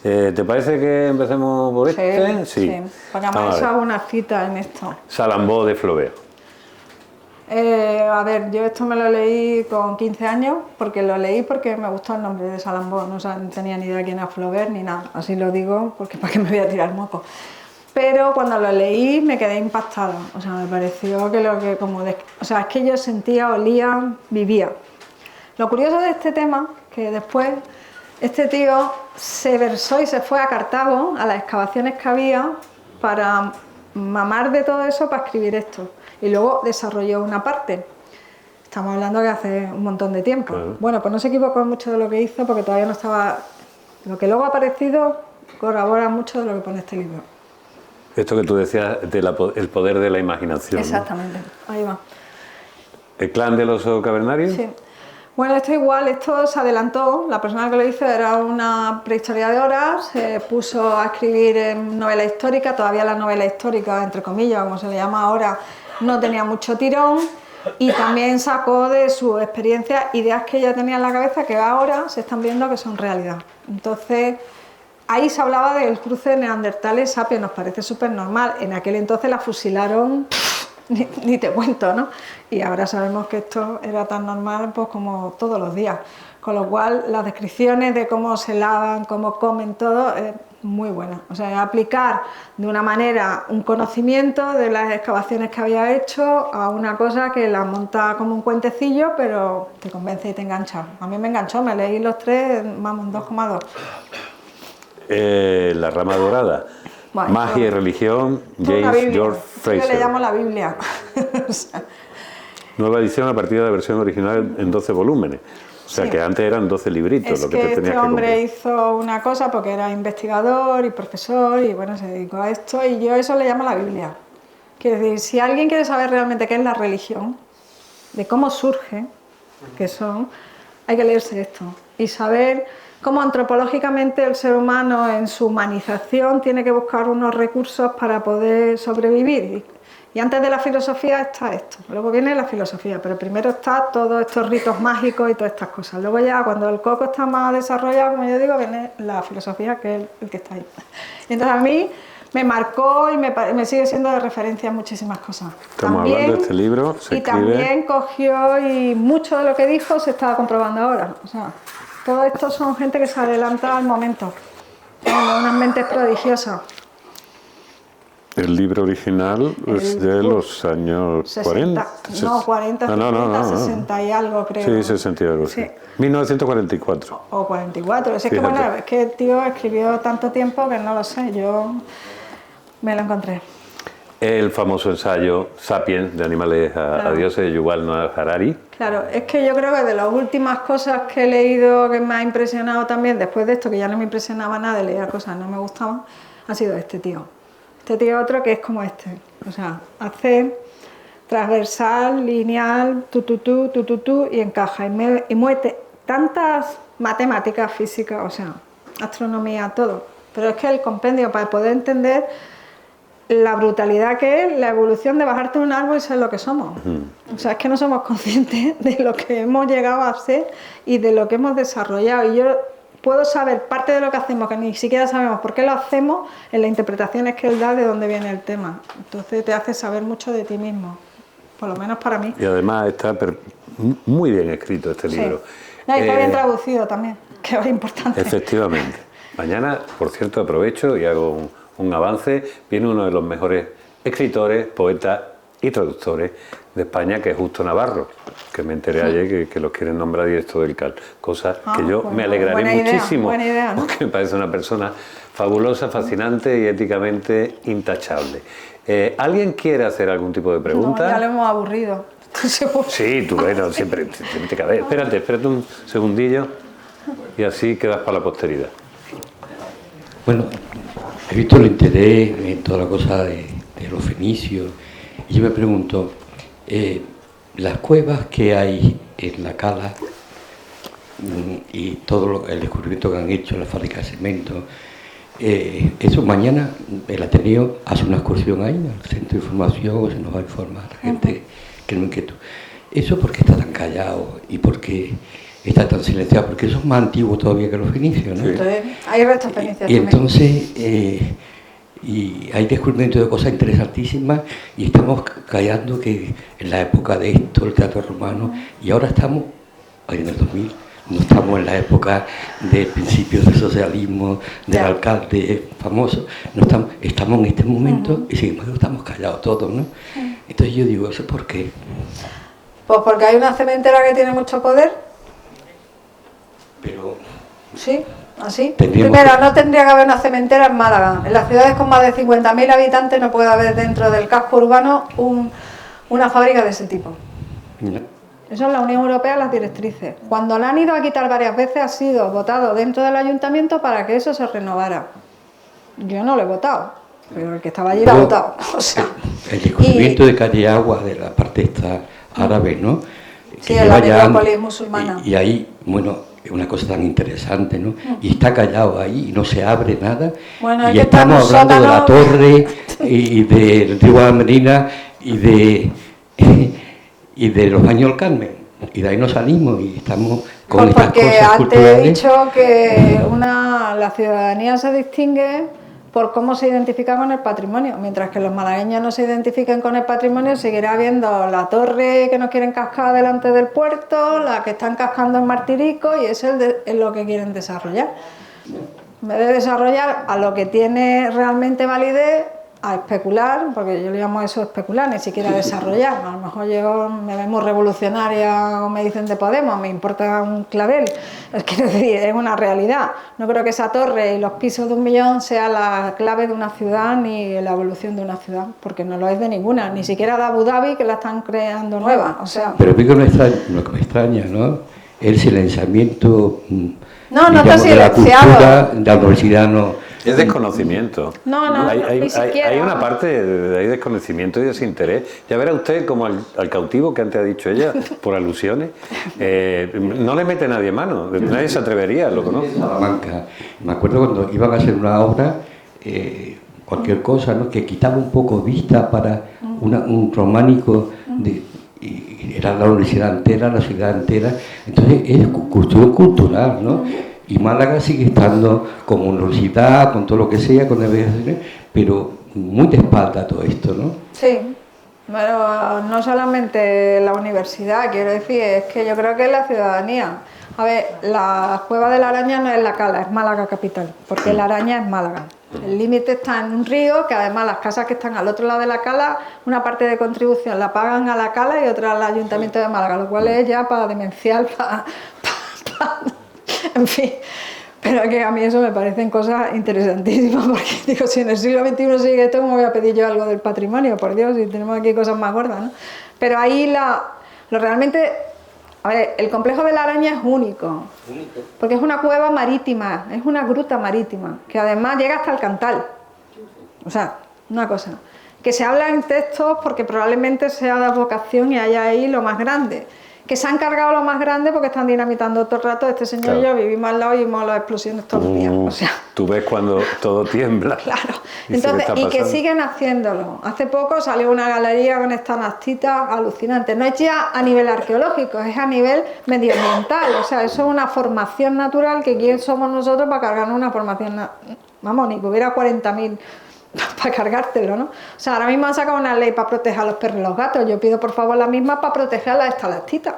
¿Te parece que empecemos por este? Sí. Pongamos eso a una cita en esto. Salambó de Flaubert. A ver, yo esto me lo leí con 15 años, porque me gustó el nombre de Salambó, no tenía ni idea quién era Flaubert ni nada, así lo digo porque para qué me voy a tirar moco. Pero cuando lo leí me quedé impactada, o sea, me pareció es que yo sentía, olía, vivía. Lo curioso de este tema, que después este tío se versó y se fue a Cartago, a las excavaciones que había, para mamar de todo eso para escribir esto. Y luego desarrolló una parte. Estamos hablando que hace un montón de tiempo. Claro. Bueno, pues no se equivocó mucho de lo que hizo, porque todavía no estaba... Lo que luego ha aparecido corrobora mucho de lo que pone este libro. Esto que tú decías, el poder de la imaginación. Exactamente, ¿no? Ahí va. ¿El clan del oso cavernario? Sí. Bueno, esto se adelantó, la persona que lo hizo era una prehistoria de horas, se puso a escribir en novela histórica, todavía la novela histórica, entre comillas, como se le llama ahora, no tenía mucho tirón, y también sacó de su experiencia ideas que ella tenía en la cabeza que ahora se están viendo que son realidad. Entonces, ahí se hablaba del cruce de neandertales sapiens, nos parece súper normal, en aquel entonces la fusilaron... Ni te cuento, ¿no? Y ahora sabemos que esto era tan normal pues como todos los días, con lo cual las descripciones de cómo se lavan, cómo comen todo, es muy buena. O sea, aplicar de una manera un conocimiento de las excavaciones que había hecho a una cosa que la monta como un cuentecillo, pero te convence y te engancha. A mí me enganchó, me leí los 3, vamos, 2,2. La rama dorada. Bueno, Magia y religión, James George Fraser. Yo le llamo la Biblia. O sea, Nueva edición a partir de la versión original en 12 volúmenes. O sea, sí. Que antes eran 12 libritos es lo que que te tenías este que hombre comprar. hizo una cosa porque era investigador y profesor y bueno, se dedicó a esto y yo eso le llamo la Biblia. Quiere decir, si alguien quiere saber realmente qué es la religión, de cómo surge, hay que leerse esto y saber cómo antropológicamente el ser humano en su humanización tiene que buscar unos recursos para poder sobrevivir. Y antes de la filosofía está esto, luego viene la filosofía, pero primero está todos estos ritos mágicos y todas estas cosas. Luego ya cuando el coco está más desarrollado, como yo digo, viene la filosofía, que es el que está ahí. Y entonces a mí me marcó y me sigue siendo de referencia en muchísimas cosas. Estamos hablando de este libro, se escribe... también cogió y mucho de lo que dijo se está comprobando ahora. O sea, todo esto son gente que se adelanta al momento, unas mentes prodigiosas. El libro original es de los años 60, 40. No, 40, 50, no. 60 y algo, creo. Sí, 60 y algo, sí. 1944. O 44. Es que, Fíjate. bueno, es que el tío escribió tanto tiempo que no lo sé, yo me lo encontré. El famoso ensayo Sapiens, de animales a dioses, de Yuval Noah Harari. Claro, es que yo creo que de las últimas cosas que he leído que me ha impresionado también, después de esto, que ya no me impresionaba nada de leer cosas, no me gustaban, ha sido este tío. Este tío otro que es como este. O sea, hace transversal, lineal, y encaja. Y mueve tantas matemáticas, físicas, o sea, astronomía, todo. Pero es que el compendio, para poder entender la brutalidad que es la evolución de bajarte de un árbol y ser lo que somos. O sea, es que no somos conscientes de lo que hemos llegado a ser y de lo que hemos desarrollado. Y yo puedo saber parte de lo que hacemos, que ni siquiera sabemos por qué lo hacemos, en las interpretaciones que él da de dónde viene el tema. Entonces te hace saber mucho de ti mismo, por lo menos para mí. Y además está muy bien escrito este libro. No, y está bien traducido también, que es importante. Efectivamente. Mañana, por cierto, aprovecho y hago un avance. Viene uno de los mejores escritores, poetas y traductores de España, que es Justo Navarro, que me enteré ayer que los quieren nombrar director del CAL, cosa que yo me alegraré muchísimo, buena idea, ¿no? porque me parece una persona fabulosa, fascinante y éticamente intachable. ¿Alguien quiere hacer algún tipo de pregunta? No, ya lo hemos aburrido. Sí, tú, bueno, siempre te cabe. Espérate un segundillo y así quedas para la posteridad. Bueno, he visto el interés en toda la cosa de los fenicios y yo me pregunto, las cuevas que hay en la cala y todo el descubrimiento que han hecho, la fábrica de cemento, eso mañana el Ateneo hace una excursión ahí al centro de información, se nos va a informar la gente que no inquietud. ¿Eso por qué está tan callado y por qué está tan silenciado? Porque eso es más antiguo todavía que los fenicios, ¿no? Sí. Entonces, hay restos fenicios Y también. entonces, y hay descubrimientos de cosas interesantísimas y estamos callando que en la época de esto, el teatro romano, y ahora estamos, en el 2000, no estamos en la época de principios del socialismo, del alcalde famoso, no estamos en este momento y sin embargo estamos callados todos, ¿no? Entonces yo digo, ¿eso por qué? Pues porque hay una cementera que tiene mucho poder. Pero Sí, así. Tendríamos Primero, que- no tendría que haber una cementera en Málaga. En las ciudades con más de 50.000 habitantes no puede haber dentro del casco urbano una fábrica de ese tipo. Eso es la Unión Europea, las directrices. Cuando la han ido a quitar varias veces ha sido votado dentro del ayuntamiento para que eso se renovara. Yo no lo he votado, pero el que estaba allí lo ha Pero votado. O sea, el descubrimiento de calle Agua, de la parte esta árabe, ¿no? Sí, en la necrópolis musulmana. Y ahí, bueno, es una cosa tan interesante, ¿no? Y está callado ahí y no se abre nada. Bueno, hay y que estar en un estamos hablando de la sótano. torre y de Antigua Medina y de los Baños del Carmen. Y de ahí nos salimos y estamos con pues estas porque cosas antes he culturales. dicho que la ciudadanía se distingue por cómo se identifica con el patrimonio. Mientras que los malagueños no se identifiquen con el patrimonio, seguirá habiendo la torre que nos quieren cascar delante del puerto, la que están cascando en Martirico, y eso es lo que quieren desarrollar. En vez de desarrollar a lo que tiene realmente validez, a especular, porque yo le llamo eso especular, ni siquiera desarrollar. A lo mejor yo me vemos revolucionaria o me dicen de Podemos, me importa un clavel. Es que es una realidad. No creo que esa torre y los pisos de 1 millón sea la clave de una ciudad ni la evolución de una ciudad, porque no lo es de ninguna, ni siquiera de Abu Dhabi, que la están creando nueva. O sea, Pero a mí lo que me extraña, ¿no? El silenciamiento No está digamos, de la silenciado. cultura, de la universidad no. Es desconocimiento. No, ni siquiera. Hay una parte de desconocimiento y desinterés. Ya verá usted como al cautivo que antes ha dicho ella, por alusiones, no le mete nadie mano, nadie se atrevería, lo conoce. Salamanca. Me acuerdo cuando iban a hacer una obra, cualquier cosa, ¿no? Que quitaba un poco vista para un románico, y era la universidad entera, la ciudad entera. Entonces es cuestión cultural, ¿no? Y Málaga sigue estando como universidad, con todo lo que sea, con el, pero muy de espalda todo esto, ¿no? Sí, pero no solamente la universidad, quiero decir, es que yo creo que es la ciudadanía. A ver, la Cueva de la Araña no es la Cala, es Málaga capital, porque la Araña es Málaga. El límite está en un río, que además las casas que están al otro lado de la Cala, una parte de contribución la pagan a la Cala y otra al Ayuntamiento de Málaga, lo cual es ya para demencial, en fin. Pero que a mí eso me parecen cosas interesantísimas, porque digo, si en el siglo XXI sigue esto, ¿cómo voy a pedir yo algo del patrimonio? Por Dios, si tenemos aquí cosas más gordas, ¿no? Pero ahí lo realmente, a ver, el complejo de la Araña es único, porque es una cueva marítima, es una gruta marítima, que además llega hasta el Cantal, o sea, una cosa. que se habla en textos porque probablemente sea de vocación y haya ahí lo más grande, que se han cargado lo más grande porque están dinamitando todo el rato. Este señor y yo vivimos al lado y vimos las explosiones todos los días. O sea, tú ves cuando todo tiembla. Claro. Entonces, y que siguen haciéndolo. Hace poco salió una galería con estas nastitas alucinantes. No es ya a nivel arqueológico, es a nivel medioambiental. O sea, eso es una formación natural que quién somos nosotros para cargarnos una formación. Vamos, ni que hubiera 40.000 para cargártelo, ¿no? O sea, ahora mismo han sacado una ley para proteger a los perros y los gatos. Yo pido por favor la misma para proteger a las estalactitas.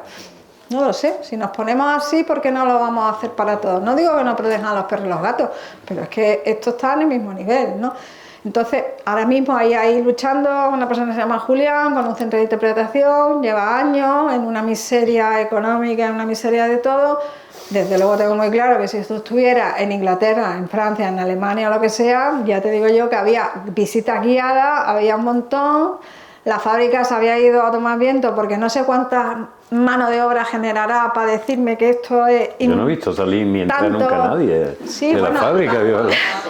No lo sé, si nos ponemos así, ¿por qué no lo vamos a hacer para todos? No digo que no protejan a los perros y los gatos, pero es que esto está en el mismo nivel, ¿no? Entonces, ahora mismo ahí luchando una persona que se llama Julián, con un centro de interpretación, lleva años en una miseria económica, en una miseria de todo. Desde luego tengo muy claro que si esto estuviera en Inglaterra, en Francia, en Alemania o lo que sea, ya te digo yo que había visitas guiadas, había un montón, la fábrica se había ido a tomar viento porque no sé cuántas mano de obra generará para decirme que esto es... Yo no he visto salir ni entrar nunca nadie sí, de la fábrica.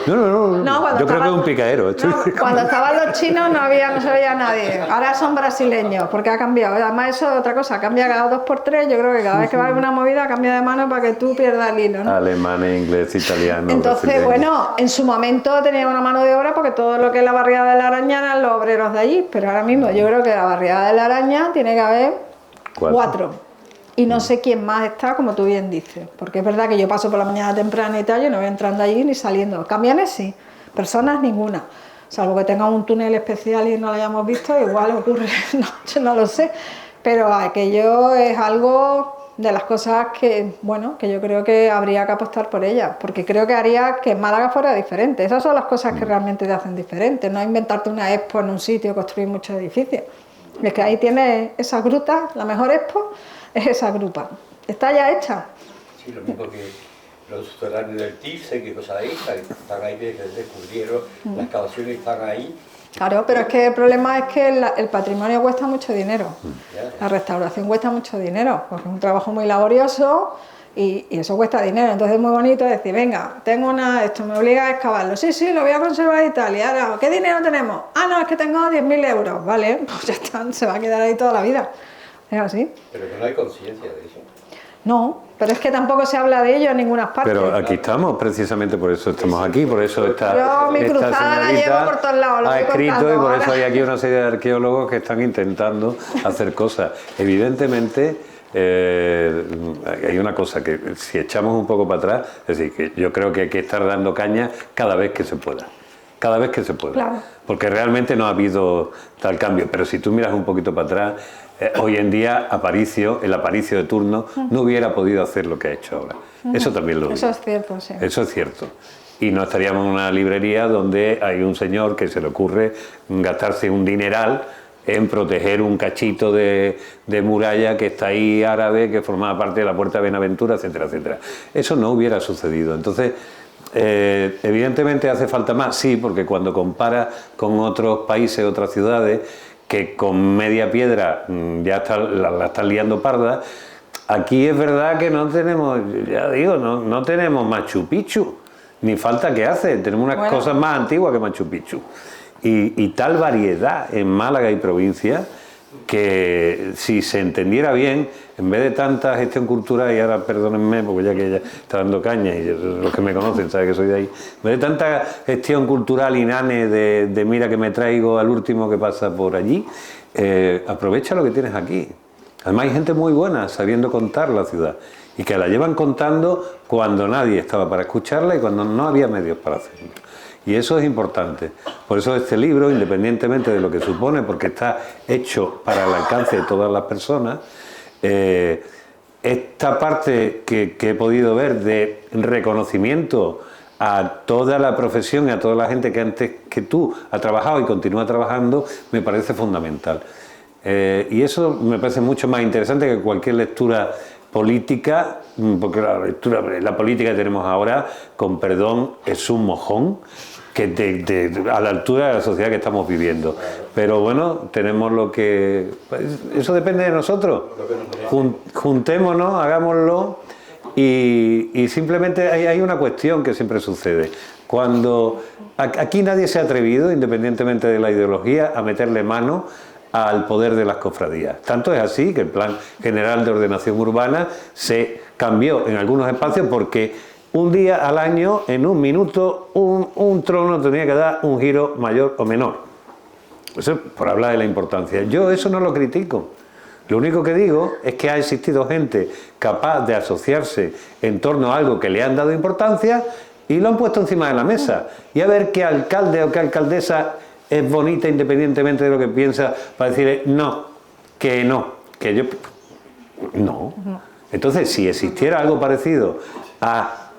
No, yo creo que es un picadero. Cuando estaban los chinos no se veía nadie. Ahora son brasileños, porque ha cambiado. Además eso es otra cosa, cambia cada 2 por 3. Yo creo que cada vez que va a haber una movida cambia de mano para que tú pierdas el hilo, ¿no? Alemán, inglés, italiano. Entonces, brasileño. bueno, en su momento tenía una mano de obra porque todo lo que es la barriada de la Araña eran los obreros de allí, pero ahora mismo yo creo que la barriada de la Araña tiene que haber 4. Y no sé quién más está, como tú bien dices, porque es verdad que yo paso por la mañana temprana y tal, yo no voy entrando allí ni saliendo. Camiones sí, personas ninguna, salvo que tenga un túnel especial y no lo hayamos visto, igual ocurre, no, yo no lo sé, pero aquello es algo de las cosas que, bueno, que yo creo que habría que apostar por ellas, porque creo que haría que Málaga fuera diferente. Esas son las cosas que realmente te hacen diferente, no inventarte una expo en un sitio, construir muchos edificios. Es que ahí tienes esa gruta, la mejor expo es esa grupa. Está ya hecha. Sí, lo mismo que los subterráneos del Tirse, que cosas de estas, que están ahí desde que se descubrieron, las excavaciones están ahí. Claro, pero es que el problema es que el patrimonio cuesta mucho dinero. La restauración cuesta mucho dinero, porque es un trabajo muy laborioso y eso cuesta dinero. Entonces es muy bonito decir, venga, tengo esto me obliga a excavarlo. Sí, lo voy a conservar y tal. Y ahora, ¿qué dinero tenemos? Ah, no, es que tengo 10.000 euros. Vale, pues ya está, se va a quedar ahí toda la vida. Es así. Pero que no hay conciencia de eso. No, pero es que tampoco se habla de ello en ninguna parte. Pero aquí estamos, precisamente por eso estamos aquí, por eso esta cruzada la llevo por todos lados, ha escrito y por eso hay aquí una serie de arqueólogos que están intentando hacer cosas. Evidentemente, hay una cosa que si echamos un poco para atrás, es decir, que yo creo que hay que estar dando caña cada vez que se pueda. Cada vez que se pueda. Claro. Porque realmente no ha habido tal cambio. Pero si tú miras un poquito para atrás, hoy en día el Aparicio de turno no hubiera podido hacer lo que ha hecho ahora. Eso también lo digo. Eso es cierto, sí. Eso es cierto. Y no estaríamos en una librería donde hay un señor que se le ocurre gastarse un dineral en proteger un cachito de muralla que está ahí árabe, que formaba parte de la Puerta de Benaventura, etcétera, etcétera. Eso no hubiera sucedido. Entonces, evidentemente hace falta más, sí, porque cuando comparas con otros países, otras ciudades, que con media piedra ya la están liando parda, aquí es verdad que no tenemos, ya digo, no tenemos Machu Picchu, ni falta que hace, tenemos unas cosas más antiguas que Machu Picchu. Y tal variedad en Málaga y provincia que si se entendiera bien, en vez de tanta gestión cultural, y ahora perdónenme porque ya que ella está dando caña y los que me conocen saben que soy de ahí, en vez de tanta gestión cultural inane de mira que me traigo al último que pasa por allí, aprovecha lo que tienes aquí. Además hay gente muy buena sabiendo contar la ciudad y que la llevan contando cuando nadie estaba para escucharla y cuando no había medios para hacerlo. Y eso es importante. Por eso este libro, independientemente de lo que supone, porque está hecho para el alcance de todas las personas, esta parte que he podido ver de reconocimiento a toda la profesión y a toda la gente que antes que tú ha trabajado y continúa trabajando, me parece fundamental. Y eso me parece mucho más interesante que cualquier lectura política, porque la política que tenemos ahora, con perdón, es un mojón que a la altura de la sociedad que estamos viviendo. Pero bueno, tenemos lo que... Eso depende de nosotros. Juntémonos, hagámoslo y Y simplemente hay una cuestión que siempre sucede. Cuando aquí nadie se ha atrevido, independientemente de la ideología, a meterle mano al poder de las cofradías. Tanto es así que el Plan General de Ordenación Urbana se cambió en algunos espacios porque un día al año, en un minuto, un trono tenía que dar un giro mayor o menor. Eso por hablar de la importancia. Yo eso no lo critico. Lo único que digo es que ha existido gente capaz de asociarse en torno a algo que le han dado importancia y lo han puesto encima de la mesa. Y a ver qué alcalde o qué alcaldesa es bonita independientemente de lo que piensa para decirle no, que yo... No. Entonces, si existiera algo parecido a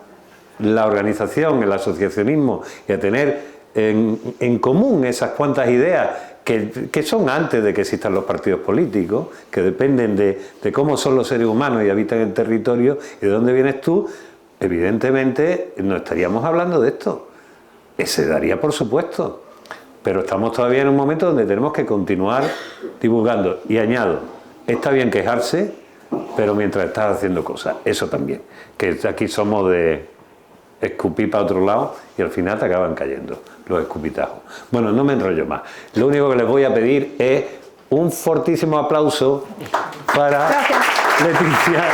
la organización, el asociacionismo y a tener en común esas cuantas ideas que son antes de que existan los partidos políticos, que dependen de cómo son los seres humanos y habitan el territorio y de dónde vienes tú, evidentemente no estaríamos hablando de esto. Se daría por supuesto, pero estamos todavía en un momento donde tenemos que continuar divulgando. Y añado, está bien quejarse, pero mientras estás haciendo cosas, eso también, que aquí somos de escupir para otro lado y al final te acaban cayendo los escupitajos. Bueno, no me enrollo más. Lo único que les voy a pedir es un fortísimo aplauso para Leticia.